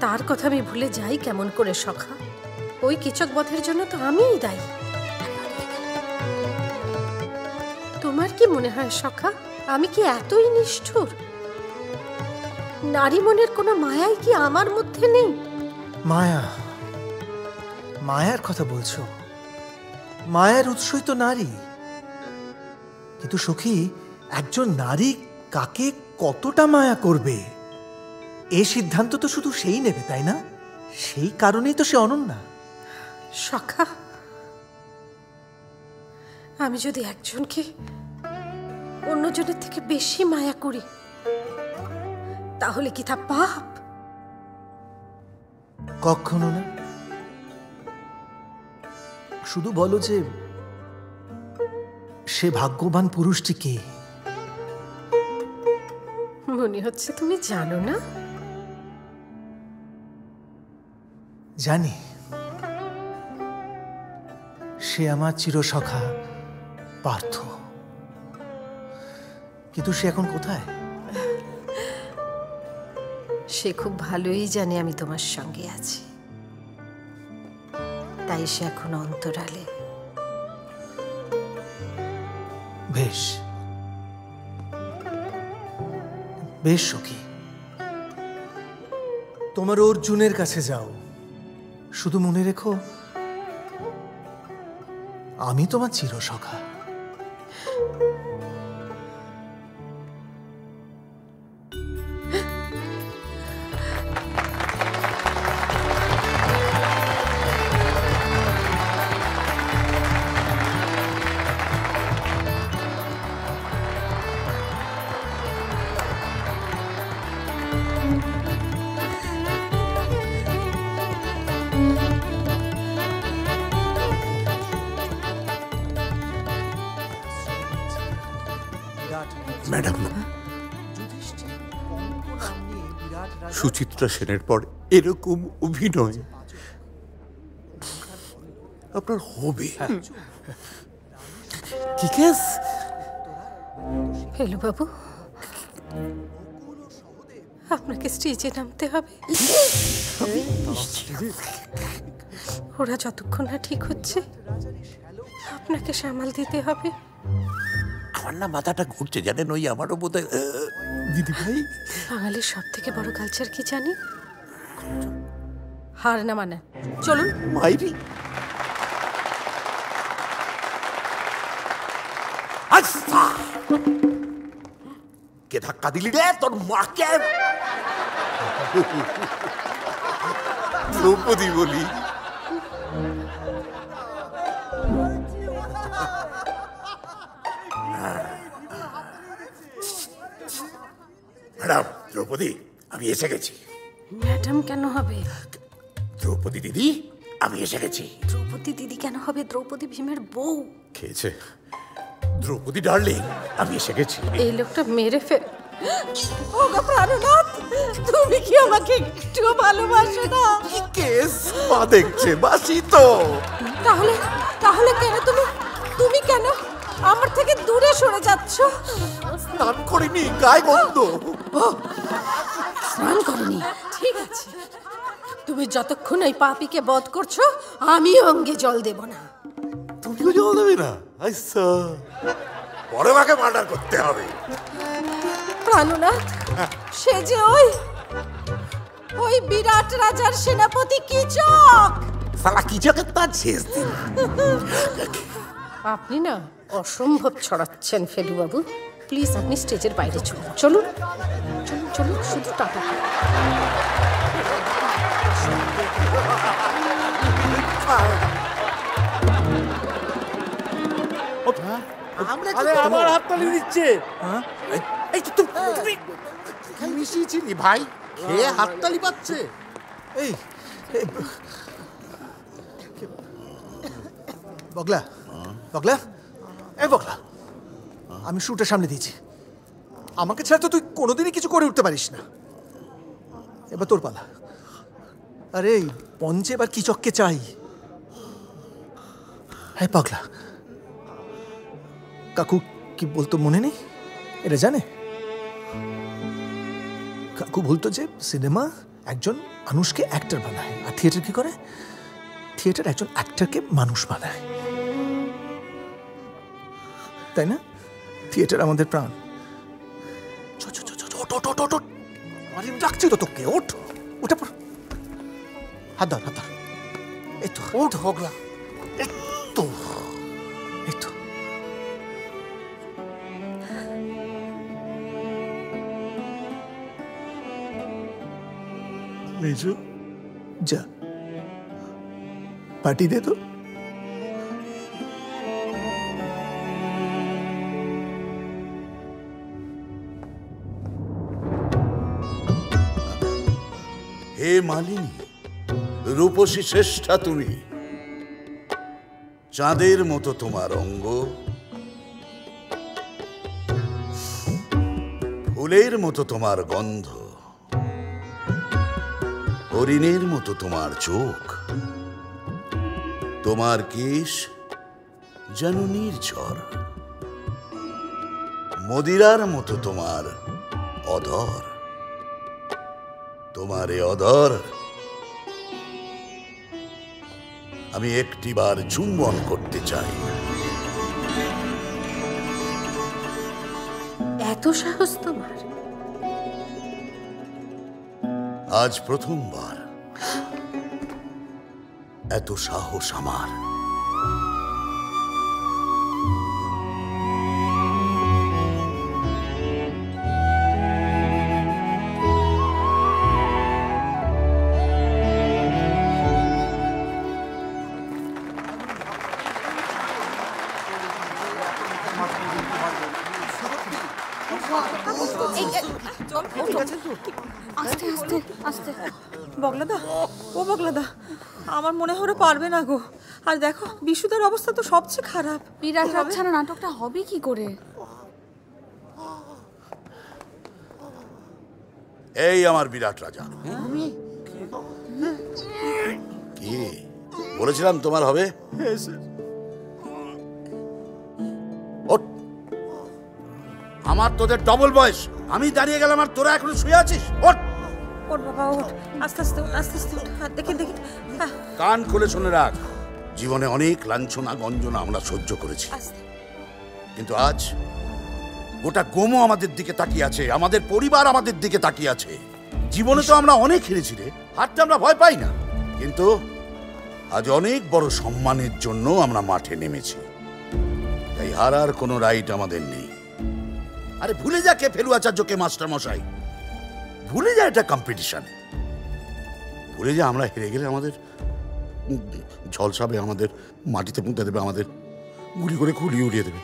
তার কথা আমি ভুলে যাই কেমন করে সখা? ওই কিচক বধের জন্য তো আমিই দায়ী। তোমার কি মনে হয় সখা, আমি কি এতই নিষ্ঠুর? নারী মনের কোনো মায়াই কি আমার মধ্যে নেই? মায়া? মায়ার কথা বলছো? মায়ার উৎসই তো নারী। কিন্তু সখী, একজন নারী কাকে কতটা মায়া করবে এই সিদ্ধান্ত তো শুধু সেই নেবে, তাই না? সেই কারণেই তো সে অনন্যা। সখা, আমি যদি একজনকে অন্যজনের থেকে বেশি মায়া করি তাহলে কি তা পাপ? কখনো না। শুধু বলো যে সে ভাগ্যবান পুরুষটি কে? মনে হচ্ছে তুমি জানো না। জানি, সে আমার চিরসখা পার্থ। কিন্তু সে এখন কোথায়? সে খুব ভালোই জানে আমি তোমার সঙ্গে আছি, তাই সে এখন অন্তরালে। বেশ বেশ সখী, তোমার অর্জুনের কাছে যাও। শুধু মনে রেখো, আমি তোমার চিরসখা। ম্যাডাম, সুচিত্রা সেনের পর এরকম অভিনয় আপনার হবে? ঠিক আছে ফেলু বাবু, আপনাকে স্টেজে নামতে হবে। ওরা যতক্ষণ না ঠিক হচ্ছে আপনি আপনাকে সামাল দিতে হবে। আমার না মাথাটা ঘুরছে, জানেন, ওই আমারও বোধ হয়। দিদি ভাই, বাঙালির সব থেকে বড় কালচার কি জানি? হার না মানে। চলুন মাইরি কে ধাক্কা দিলি রে তোর মাকে? দ্রৌপদী বলি। ম্যাডাম, দ্রৌপদী, আমি এসে গেছি। ম্যাডাম কেন হবে? দ্রৌপদী দিদি, আমি এসে গেছি। দ্রৌপদী দিদি কেন হবে? দ্রৌপদী ভীমের বউ। খেয়েছে দ্রৌপদী ডার্লিং, আমি এসে গেছি। এই লোকটা মেরে ফেল। ওগো প্রাণনাথ, তুমি কি আমাকে একটু ভালোবাসো না? কি কেস মা দেখছে, বাসি তো। তাহলে তাহলে কেন তুমি কেন আমার থেকে দূরে সরে যাচ্ছ? স্নান করিনি, গায়ে গন্ধ। স্নান করনি, ঠিক আছে। তুমি যতক্ষণ এই পাপীকে বধ করছো, আমি অঙ্গে জল দেব না। তুমিও জল দেবে না? আচ্ছা, পরে মাকে মার্ডার করতে হবে। প্রাণনাথ, সে যে ওই বিরাট রাজার সেনাপতি কিচক। সালা কিচকের তার শেষ দিন। আপনি না অসম্ভব ছড়াচ্ছেন ফেলুবাবু। প্লিজ আপনি স্টেজের বাইরে চলুন। চলুন চলুন চলুন, শুধু টাটা। আমার হাততালি দিচ্ছে। এই তুমি কি মিশিয়েছিলি ভাই? খেয়ে হাততালি পাচ্ছে। এই বগলা, বগলা, এই বগলা, আমি শুটে সামনে দিয়েছি। আমাকে ছাড়া তো তুই কোনোদিনই কিছু করে উঠতে পারিস না। এবার তোর পালা। আরে পঞ্চে এবার কি চক্কে চাই? হ্যাঁ পাগলা, কাকু কি বলতো মনে নেই? এটা জানে? কাকু বলতো যে সিনেমা একজন মানুষকে অ্যাক্টর বানায়, আর থিয়েটার কি করে? থিয়েটার একজন অ্যাক্টরকে মানুষ বানায়, তাই না? থিয়েটার আমাদের প্রাণ। ডাকছি তো তোকে, ওঠ, উঠে পড়। হাত ধর, হাত ধর। এই তো ওঠ বগলা, এই তো, এই তো। মেজো, যা পার্টি দে তো। হে মালিনী, রূপসী শ্রেষ্ঠা তুমি। চাঁদের মতো তোমার অঙ্গ, ফুলের মতো তোমার গন্ধ, হরিণের মতো তোমার চোখ, তোমার কেশ যেন নির্ঝর, মদিরার মতো তোমার অধর। তোমার এ অধর আমি একটিবার চুম্বন করতে চাই। এত সাহস তোমার? আজ প্রথমবার এত সাহস আমার। আস্তে আস্তে আস্তে। বগলাদা, ও বগলাদা, আমার মনে হয় পারবে না গো। আর দেখো বিশুদার অবস্থা তো সবচেয়ে খারাপ। বিরাট রাত ছাড়া নাটকটা হবে কি করে? এই আমার বিরাট রাজা। কি বলেছিলাম তোমার হবে? ওঠ। আমার তোদের ডবল বয়স, আমি দাঁড়িয়ে গেলাম আর তোরা এখনো শুয়ে আছিস। ওঠ ওঠ বাবা ওঠ, আস্তে আস্তে ওঠ, আস্তে আস্তে ওঠ। দেখে দেখে কান খুলে শুনে রাখ, জীবনে অনেক লাঞ্ছনা গঞ্জনা আমরা সহ্য করেছি, কিন্তু আজ গোটা গোমো আমাদের দিকে তাকিয়ে আছে, আমাদের পরিবার আমাদের দিকে তাকিয়ে আছে। জীবনে তো আমরা অনেক হেরেছি রে, হারতে আমরা ভয় পাই না, কিন্তু আজ অনেক বড় সম্মানের জন্য আমরা মাঠে নেমেছি, তাই হারার কোনো রাইট আমাদের নেই। আরে ভুলে যা কে ফেলুয়াচার্যকে মাস্টার মশাই, ভুলে যা এটা কম্পিটিশন, ভুলে যা আমরা হেরে গেলে আমাদের ঝলসাবে, আমাদের মাটিতে পুঁতে দেবে, আমাদের গুলি করে খুলি উড়িয়ে দেবে।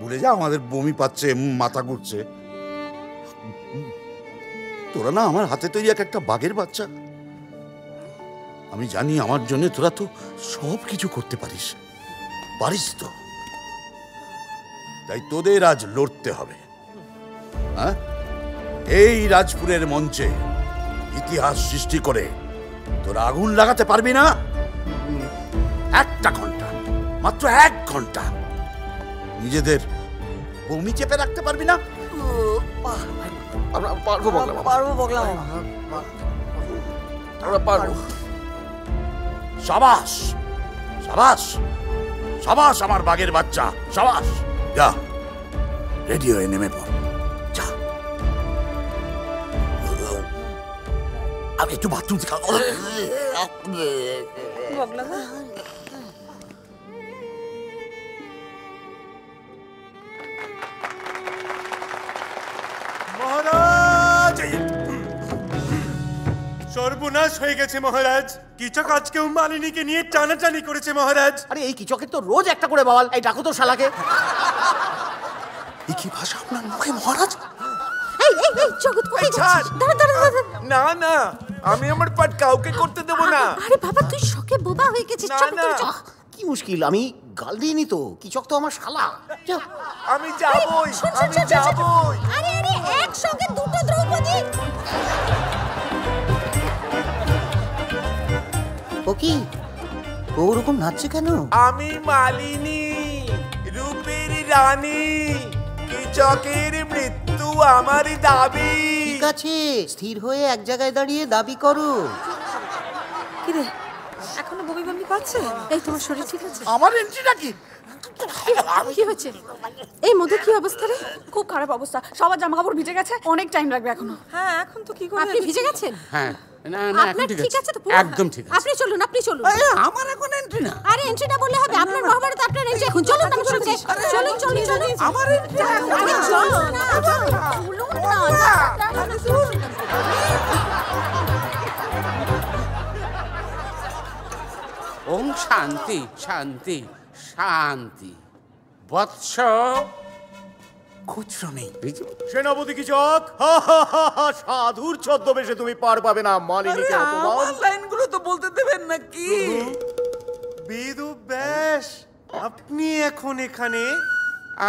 ভুলে যা আমাদের বমি পাচ্ছে, মাথা ঘুরছে। তোরা না আমার হাতে তৈরি একটা বাঘের বাচ্চা। আমি জানি আমার জন্য তোরা তো সব কিছু করতে পারিস, পারিস তো, তাই তোদের আজ লড়তে হবে। হ্যাঁ, এই রাজপুরের মঞ্চে ইতিহাস সৃষ্টি করে তোরা আগুন লাগাতে পারবি না? একটা ঘন্টা, মাত্র 1 ঘন্টা নিজেদের বমি চেপে রাখতে পারবি না? আমরা পারবো বগলা মামা, পারবো বগলা মামা, আমরা পারবো। সাবাস সাবাস সাবাস আমার বাঘের বাচ্চা, সাবাস। যা রেডি হয়ে নেমে পড়, যা। আমি একটু বাথরুম থেকে মহারাজ, সর্বনাশ হয়ে গেছে মহারাজ। কিচক আজকেও মালিনীকে নিয়ে টানাটানি করেছে মহারাজ। আরে এই কিচকের তো রোজ একটা করে বাওয়াল, এই ডাকো তো শালাকে। কি ভাষা আপনার মুখে মহারাজ? এই এই এই জগৎ কোথায় যাচ্ছিস? দাঁড়া। না না, আমি আমার পাট কাউকে করতে দেব না। আরে বাবা, তুই শোকে বোবা হয়ে গেছিস। চল চল চল। কি মুশকিল, আমি গাল দিইনি তো, কিচক তো আমার শালা। আমি যাবই, আমি যাবই। আরে আরে, একসঙ্গে দুটো দ্রৌপদী। ও কি ওরকম নাচছে কেন? আমি মালিনী, রূপের রানী, কিচকের মৃত্যু আমার দাবি। ঠিক আছে, স্থির হয়ে এক জায়গায় দাঁড়িয়ে দাবি করো। কি রে, এখনো বমি বমি পাচ্ছে? এই তোমার শরীর ঠিক আছে? আমার এন্ট্রিটা কি? কি হয়েছে? এই মধু কি অবস্থা রে? খুব খারাপ অবস্থা, সবার জামা কাপড় ভিজে গেছে, অনেক টাইম লাগবে এখনো। হ্যাঁ, এখন তো কি করে? আপনি ভিজে গেছেন? হ্যাঁ, না না, এখন আপনার ঠিক আছে তো? একদম ঠিক আছে। আপনি চলুন, আপনি চলুন। আমার এখন এন্ট্রি না। আরে এন্ট্রিটা বললে হবে? আপনার মহাভারত আপনার এন্ট্রি, এখন চলুন আমার সঙ্গে। চলুন চলুন চলুন। আমার এন্ট্রি আরে চলুন না, চলুন না। ওম শান্তি শান্তি শান্তি। বৎস খুচরো নেই। সেনাপতি কিচক, সাধুর ছদ্মবেশে তুমি পার পাবে না মালিনীকে অপমান। লাইনগুলো তো বলতে দেবেন নাকি? বিদু ব্যাস, আপনি এখন এখানে?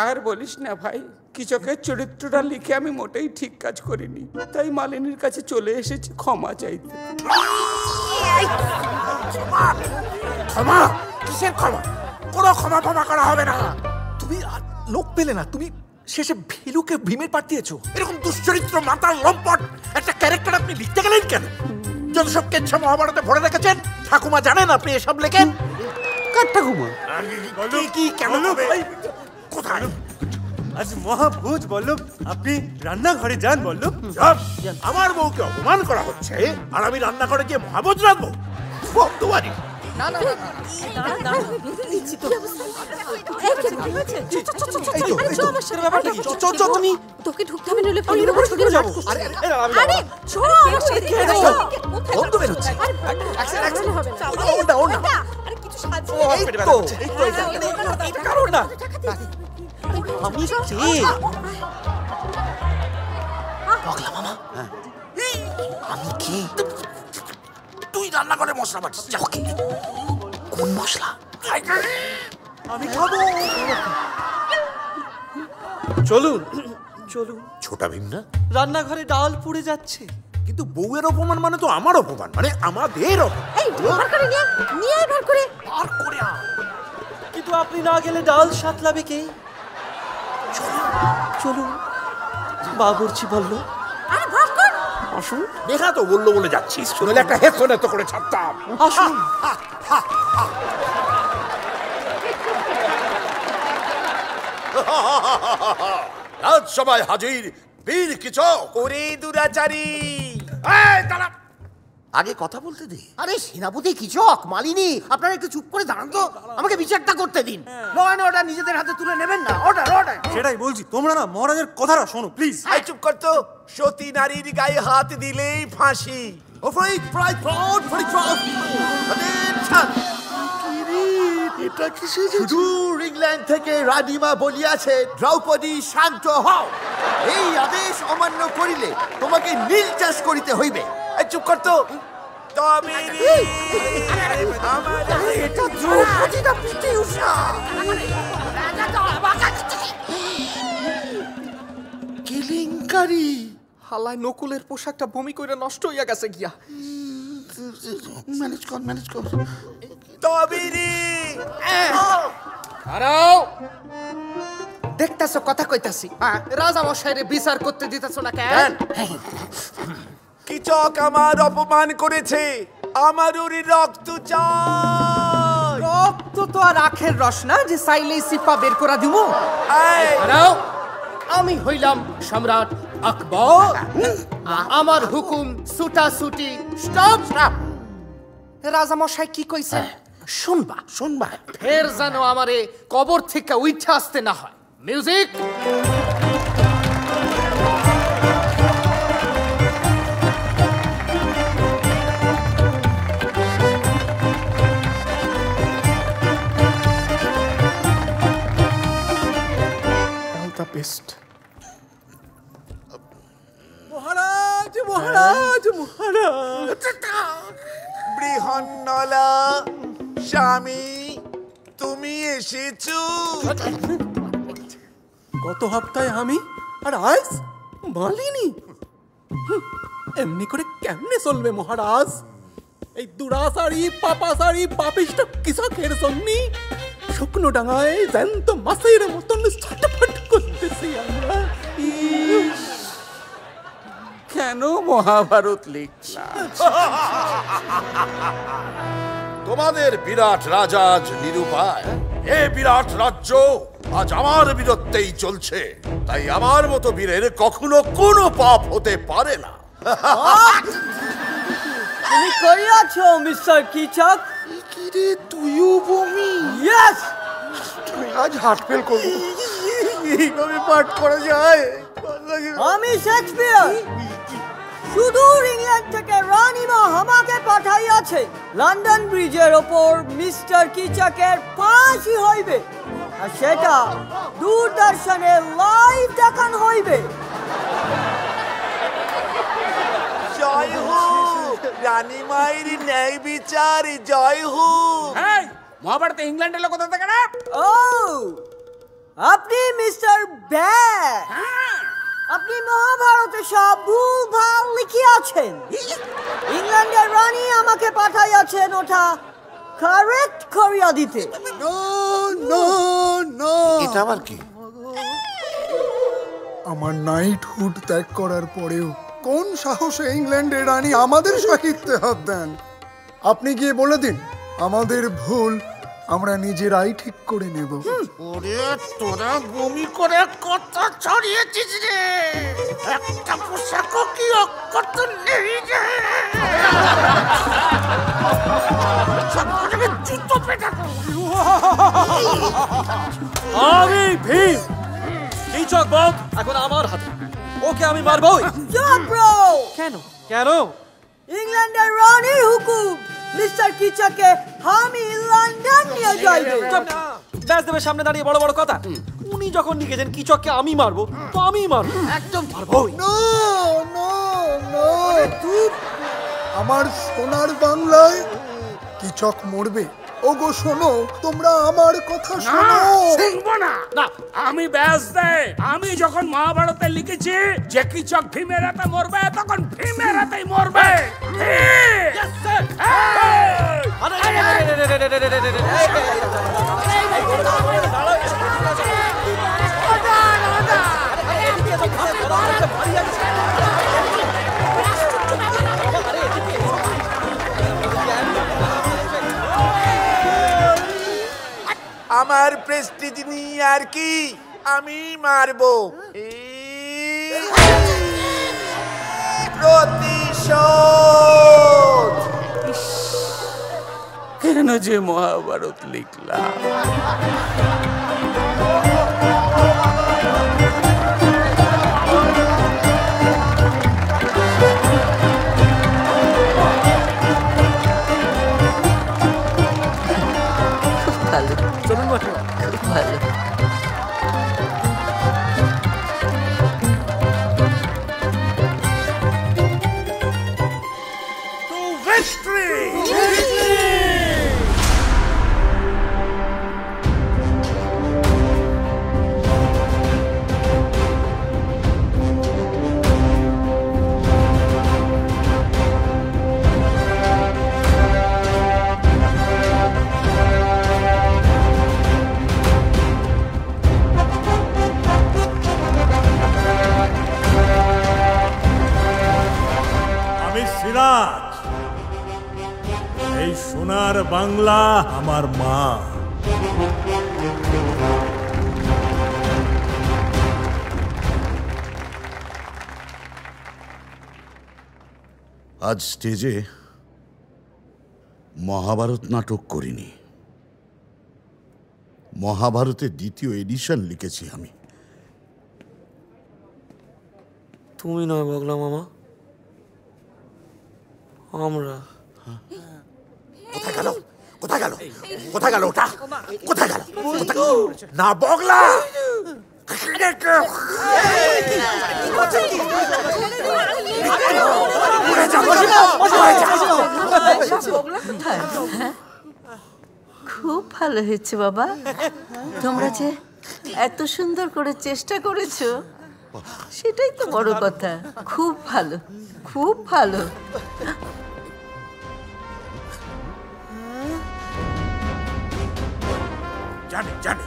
আর বলিস না ভাই, কিচকের চরিত্রটা লিখে আমি মোটেই ঠিক কাজ করিনি, তাই মালিনীর কাছে চলে এসেছি ক্ষমা চাইতে। ক্ষমা? কিসের ক্ষমা? কোনো ক্ষমা করা হবে না। তুমি লোক পেলে না, তুমি শেষে ভীলুকে ভীমের পাঠ দিয়েছো। এরকম দুশ্চরিত্র মাতাল লম্পট একটা ক্যারেক্টার আপনি লিখতে গেলেন কেন? যত সব কেচ্ছা মহাভারতে ভরে রেখেছেন, ঠাকুমা জানেন আপনি এসব লেখেন? কার ঠাকুমা? কি কেন কোথায়? আজ মহাভোজ বল্লভ, আপনি রান্নাঘরে যান বল্লভ। আমার বউকে অপমান করা হচ্ছে আর আমি রান্নাঘরে গিয়ে মহাভোজ রাখবো? বন্ধুবাড়ি তোকে ঢুকতে হবে, নইলে ফেলির উপর ছড়িয়ে যাবো। আরে চল আমার সাথে। বন্ধ বের হচ্ছে। আরে কিছু সাহায্য। এইটা কারণ না। আমি কে? বগলা মামা, আমি কে? তুই রান্নাঘরে মশলা বাটিস। কোন মশলা? আমি খাবো। চলুন চলুন। ছোটা ভীম না? রান্নাঘরে ডাল পুড়ে যাচ্ছে। কিন্তু বউয়ের অপমান মানে তো আমার অপমান, মানে আমাদের অপমান। এই ভার করে নিয়ে ভার করে। আর করে কিন্তু আপনি না গেলে ডাল সাতলাবে কে? চলুন, বাবুর্চি বলল। আরে ভার কর। আসুন। দেখা তো বললো বলে যাচ্ছিস, নইলে একটা হেডফোন এত করে ছাড়তাম। আসুন। রাজসভায় হাজির বীর কিচক। ওরে দুরাচারী, আগে কথা বলতে দে। আরে সেনাপতি কিচক, মালিনী, আপনারা একটু চুপ করে দাঁড়ান তো, আমাকে বিচারটা করতে দিন। নয় ওটা নিজেদের হাতে তুলে নেবেন না। Order order. সেটাই বলছি, তোমরা না মহারাজের কথাটা শোনো প্লিজ। আই চুপ কর তো। সতী নারীর গায়ে হাত দিলেই ফাঁসি। এটা কিসে সুদূর ইংল্যান্ড থেকে রানীমা বলিয়াছে, দ্রৌপদী শান্ত হও। এই আদেশ অমান্য করিলে তোমাকে নির্যাস করিতে হইবে। চুপ কর তো। এটা দ্রৌপদী না পিটি উষা? কেলেঙ্কারি। হালায় নকুলের পোশাকটা বমি কইরা নষ্ট হইয়া গেছে গিয়া। ম্যানেজ কর, ম্যানেজ কর। দেখতাছো কথা কইতাছি, রাজা মশাইরে বিচার করতে দিতেছো না কেন? কিচক আমার অপমান করেছে, আমার ওরই রক্ত চাই। রক্ত তো আর আখের রস না যে চাইলেই সিপা বের করা দিমু। আমি হইলাম সম্রাট আকবর, আমার হুকুম ছুটাছুটি স্টপ। রাজা মশাই কি কইছে শুনবা? শুনবা। ফের যেন আমারে কবর থেকে উঠে আসতে না হয়। Music. All the best. Maharaj Maharaj Maharaj. Brihannala স্বামী, তুমি এসেছো। গত সপ্তাহে আমি আর আজ মালিনী। এমনি করে কেমনে চলবে মহারাজ? এই দুরাচারী পাপাচারী পাপিষ্ট কিচকের জন্য শুকনো ডাঙায় জ্যান্ত মাছের মতন ছটফট করতেছি আমরা। কেন মহাভারত লিখলাম? তোমাদের বিরাট রাজা আজ নিরুপায়। এ বিরাট রাজ্য আজ আমার বীরত্বেই চলছে, তাই আমার মতো বীরের কখনো কোনো পাপ হতে পারে না। তুমি করিয়াছো মিস্টার কিচক? কি রে, তুইও বমি? ইয়েস। তুই আজ হার্ট ফেল করবো। এইভাবে পাঠ করা যায়? আমি শেক্সপিয়ার। সুদূর ইংল্যান্ড থেকে রানীমা আমাকে পাঠাইয়াছে, লন্ডন ব্রিজের ওপর মিস্টার কিচকের ফাঁসি হইবে, আর সেটা দূরদর্শনে লাইভ দেখানো হইবে। জয় হোক রানী মায়ের ন্যায় বিচার, জয় হোক। মহাভারতে ইংল্যান্ডের লোক কোথা থেকে না? ও, আপনি মিস্টার ব্যাগ। আপনি মহাভারতে সব ভুল ভাল লিখিয়াছেন। ইংল্যান্ডের রানী আমাকে পাঠাইয়াছেন ওটা কারেক্ট করিয়া দিতে। এটা আবার কি? আমার নাইটহুড ত্যাগ করার পরেও কোন সাহসে ইংল্যান্ডের রানী আমাদের সাহিত্যে হাত দেন? আপনি গিয়ে বলে দিন আমাদের ভুল আমরা নিজেরাই ঠিক করে নেব। ওরে তোরা বমি করে কত ছড়িয়েছিস রে, একটা পোশাকও কি অক্ষত নেই রে। সবকটাকে জুতো পেটা আমি ভীম কিচক বক এখন আমার হাতে, ওকে আমি মারবই। কেন কেন? ইংল্যান্ডের রানীর হুকুম, মিস্টার কিচকে আমি লন্ডন নিয়ে যাইবে। ব্যাস দেবের সামনে দাঁড়িয়ে বড় বড় কথা। উনি যখন লিখেছেন কিচককে আমি মারবো, তো আমি মারবো, একদম মারবো। আমার সোনার বাংলায় কিচক মরবে। ওগো শোনো, তোমরা আমার কথা শোনো। শুনবো না। না, আমি ব্যাস দে, আমি যখন মহাভারতে লিখেছি যে কিচক ভীমের হাতে মরবে, তখন ভীমের হাতেই মরবে। আমার প্রেস্টিজ নিয়ে আর কি আমি মারবো। প্রতিশোধ। কেন যে মহাভারত লিখলাম? চলুন বটে, ভালো। এই সোনার বাংলা আমার মা। আজ স্টেজে মহাভারত নাটক করিনি, মহাভারতের দ্বিতীয় এডিশন লিখেছি আমি। তুমি নয় বগলা মামা, আমরা। কোথায় গেল? কোথায় গেল? কোথায় গেল ওটা? কোথায় গেল? না বগলা, খুব ভালো হয়েছে বাবা, তোমরা যে এত সুন্দর করে চেষ্টা করেছো সেটাই তো বড় কথা। খুব ভালো, খুব ভালো। জানি জানি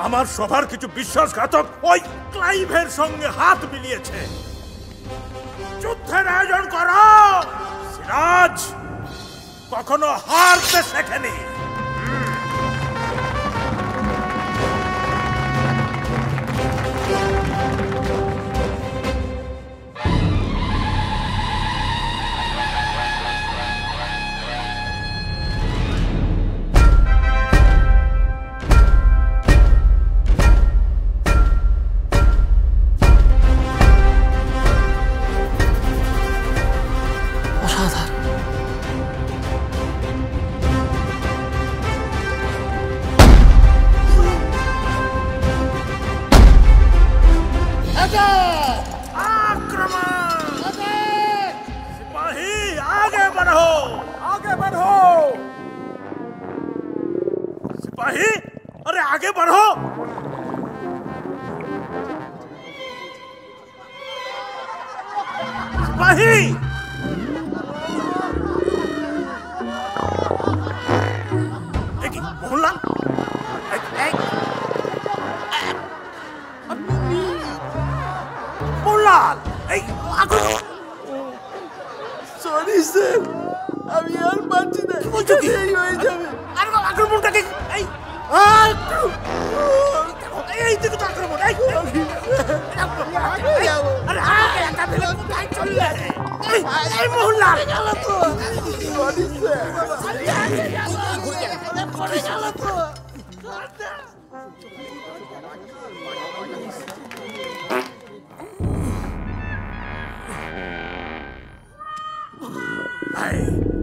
আমার সবার কিছু বিশ্বাসঘাতক ওই ক্লাইভের সঙ্গে হাত মিলিয়েছে। যুদ্ধের আয়োজন করো। সিরাজ কখনো হারতে শেখেনি। अरे आगे बढ़ो। सिपाही मोहनलाल, मोहनलाल সরি স্যার, আমি আর পারছি না। এই হয়ে যাবে। আক্রমণটাকে এই দিকে তো আক্রমণ। এই মোহনলাল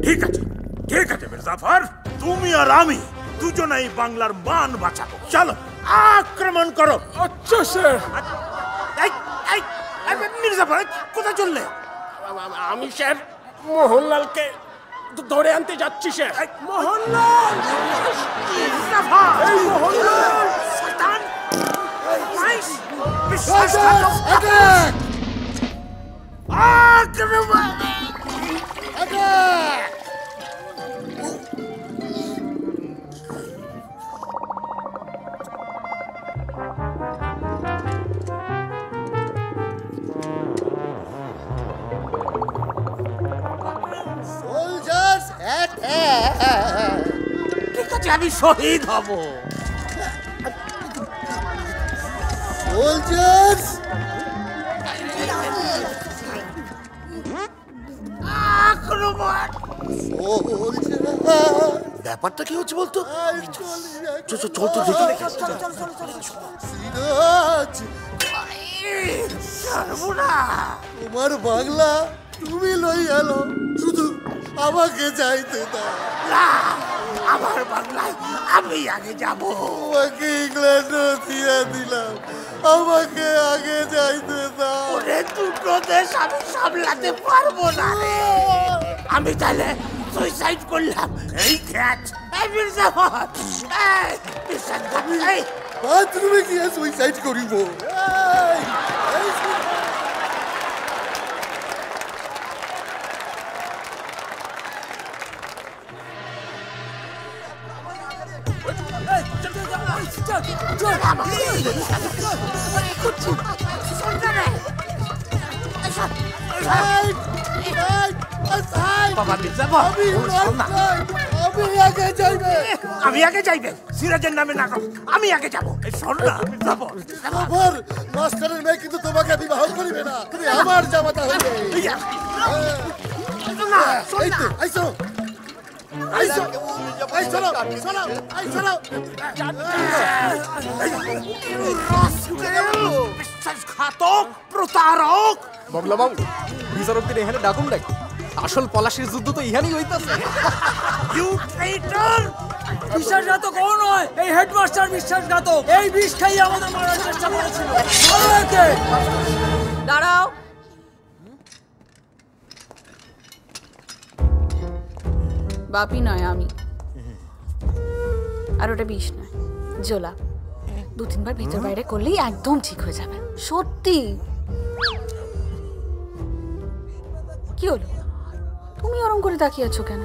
ঠিক আছে, ঠিক আছে মির্জাফর, তুমি আর আমি দুজনেই বাংলার মান বাঁচাবো। চলো আক্রমণ করো। আচ্ছা স্যার। মির্জাফর কোথায় চললে? আমি স্যার মোহনলালকে ধরে আনতে যাচ্ছি স্যার। মোহনলাল, এই মোহনলাল শয়তান, বিশ্বাসঘাতক। আক্রমণ। ঠিক আছে, আমি শহীদ হব। সোলজার্স ব্যাপারটা কি হচ্ছে বলতো? চল তো দেখি। তোমার বাংলা তুমি লই এলো, শুধু আমাকে যাইতে দাও। আমার বাংলায় আমি আগে যাব। তোমাকে ইংল্যান্ডে দিয়ে দিলাম, আমাকে আগে যাইতে দাও। ওরে দুটো দেশ আমি সামলাতে পারবো না রে। আমি তাহলে সুইসাইড করলাম। এই ক্যাচ, এই মির্জাফর, এই মির্জাফর, এই বাথরুমে গিয়ে সুইসাইড করিব। আমি আগে যাইবে। সিরাজের নামে নাটক, আমি আগে যাবো। শোন না মির্জাফর, মাস্টারের মেয়ে কিন্তু তোমাকে বিবাহ করিবে না, তুমি আমার জামাতা হইবে। বিশ্বাসঘাতক, প্রতারক। বগলা বাবু, বিচারকদের এখানে ডাকুন ডাক। আসল পলাশির যুদ্ধ তো ইহানি হইতাছে। You traitor! বিশ্বাসঘাতক ও নয়, এই হেডমাস্টার বিশ্বাসঘাতক। এই বিষ খাইয়ে আমাদের মারার চেষ্টা করেছিল। দাঁড়াও। বাপি নয় আমি, আর ওটা বিষ নয়, জোলা। 2-3 বার ভিতর বাইরে করলেই একদম ঠিক হয়ে যাবে, সত্যি। কি হলো, তুমি ওরম করে তাকিয়ে আছো কেন?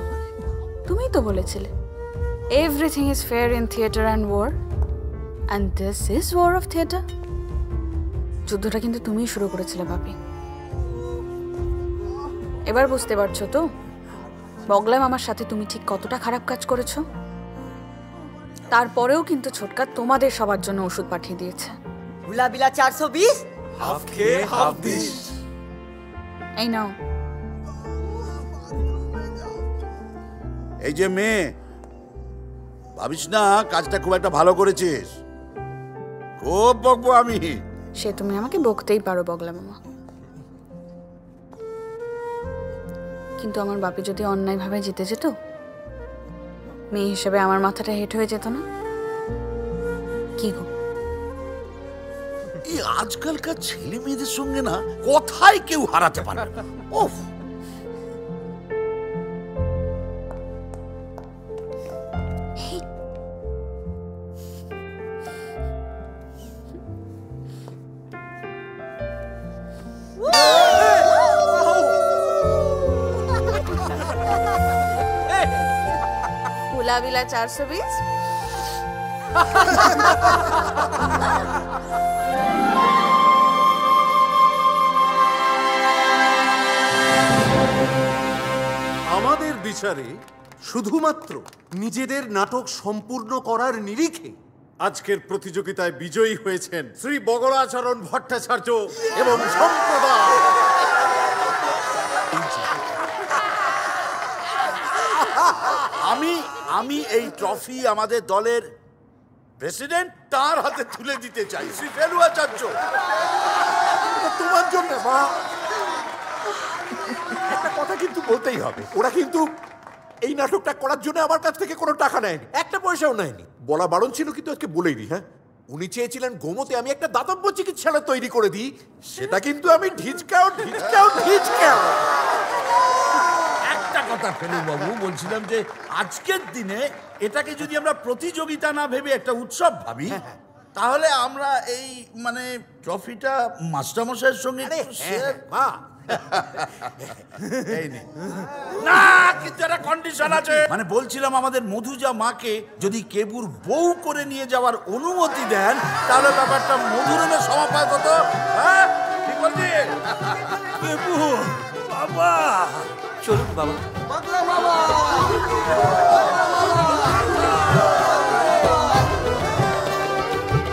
তুমিই তো বলেছিলে everything is fair in theatre and war, and this is war of theatre. যুদ্ধটা কিন্তু তুমিই শুরু করেছিলে বাপি। এবার বুঝতে পারছো তো বগলা মামার সাথে তুমি ঠিক কতটা খারাপ কাজ করেছো? তারপরেও কিন্তু ছোটকা তোমাদের সবার জন্য ওষুধ পাঠিয়ে দিয়েছে। গুলাবিলা 420 হাফ খেয়ে হাফ দিস। এই নাও। এই যে মেয়ে, ভাবিস না কাজটা খুব একটা ভালো করেছিস। খুব বকবো আমি। সে তুমি আমাকে বকতেই পারো বগলা মামা, কিন্তু আমার বাপি যদি অন্যায়ভাবে জিতে যেত, মেয়ে হিসেবে আমার মাথাটা হেঁট হয়ে যেত না? কি গো, এই আজকালকার ছেলে মেয়েদের সঙ্গে না কথাই কেউ হারাতে পারে না। ওফ, গুলাবিলা 420। আমাদের বিচারে শুধুমাত্র নিজেদের নাটক সম্পূর্ণ করার নিরিখে আজকের প্রতিযোগিতায় বিজয়ী হয়েছেন শ্রী বগলাচরণ ভট্টাচার্য এবং সম্প্রদায়। আমি এই ট্রফি আমাদের দলের প্রেসিডেন্ট তার হাতে তুলে দিতে চাই, শ্রী ফেলুয়াচার্য। তোমার জন্য মা একটা কথা কিন্তু বলতেই হবে, ওরা কিন্তু এই নাটকটা করার জন্য আমার কাছ থেকে কোনো টাকা নেয়নি, একটা পয়সাও নেয়নি। বলা বারণ ছিল কিন্তু আজকে বলেই দিই। হ্যাঁ, উনি চেয়েছিলেন গোমতে আমি একটা দাতব্য চিকিৎসালয় তৈরি করে দিই, সেটা কিন্তু আমি ঢিচকাও। একটা কথা ফেলু বাবু, বলছিলাম যে আজকের দিনে এটাকে যদি আমরা প্রতিযোগিতা না ভেবে একটা উৎসব ভাবি, তাহলে আমরা এই মানে ট্রফিটা মাস্টারমশাইয়ের সঙ্গে না, কিন্তু একটা কন্ডিশন আছে। মানে বলছিলাম আমাদের মধুজা মাকে যদি কেবুর বউ করে নিয়ে যাওয়ার অনুমতি দেন, তাহলে ব্যাপারটা মধুরের সমাপ্ত হতো। হ্যাঁ, ঠিক বলছি? কেবু বাবা, চলুন বাবা।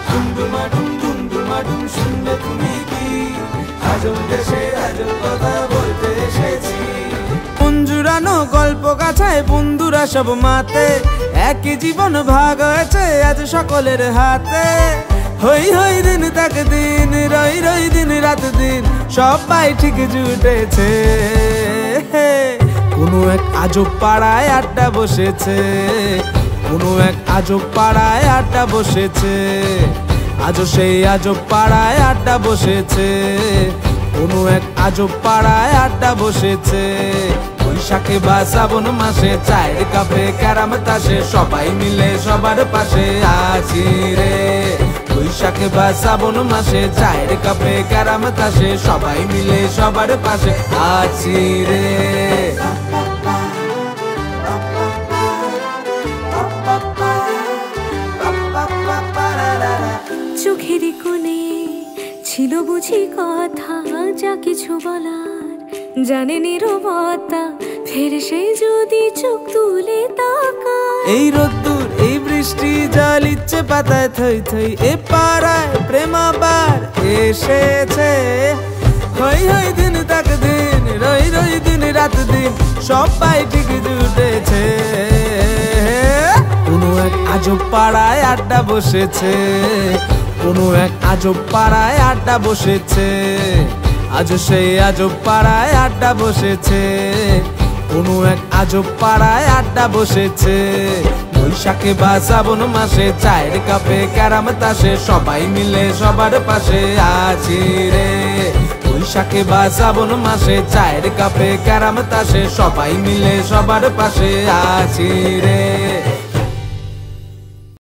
ডুমডুমা ডুম ডুমডুমা ডুমাডুম শুনবে তুমি কি আজব দেশে আজব কথা বলতে এসেছি মন জুড়ানো গল্প গাছায় বন্ধুরা সব মাতে একই জীবন ভাগ হয়েছে আজ সকলের হাতে হই হই দিন তাক দিন রই রই দিন রাত দিন সবাই ঠিক জুটেছে কোনো এক আজব পাড়ায় আড্ডা বসেছে কোনো এক আজব পাড়ায় আড্ডা বসেছে আজও সেই আজব পাড়ায় আড্ডা বসেছে কোনো এক আজব পাড়ায় আড্ডা বসেছে বৈশাখে বা শ্রাবণ মাসে চায়ের কাপে ক্যারাম তাসে সবাই মিলে সবার পাশে আছি রে বৈশাখে বা শ্রাবণ মাসে চায়ের কাপে ক্যারাম তাসে সবাই মিলে সবার পাশে আছি রে চোখের কোণে ছিল বুঝি কথা যা কিছু বলার জানে নীরবতা ফের সেই যদি চোখ তুলে তাকা এই রোদ্দুর এই বৃষ্টি জল ইচ্ছে পাতায় থই থই এ পাড়ায় প্রেম আবার এসেছে হই হই দিন তাক দিন রই রই দিন রাত দিন সবাই ঠিক জুটেছে কোনো এক আজব পাড়ায় আড্ডা বসেছে কোনো এক আজব পাড়ায় আড্ডা বসেছে আজ সেই আজব পাড়ায় আড্ডা বসেছে কোনো এক আজব পাড়ায় আড্ডা বসেছে বৈশাখে বা শ্রাবণ মাসে চায়ের কাপে ক্যারাম তাসে সবাই মিলে সবার পাশে আছি রে বৈশাখে বা শ্রাবণ মাসে চায়ের কাপে ক্যারাম তাসে সবাই মিলে সবার পাশে আছি রে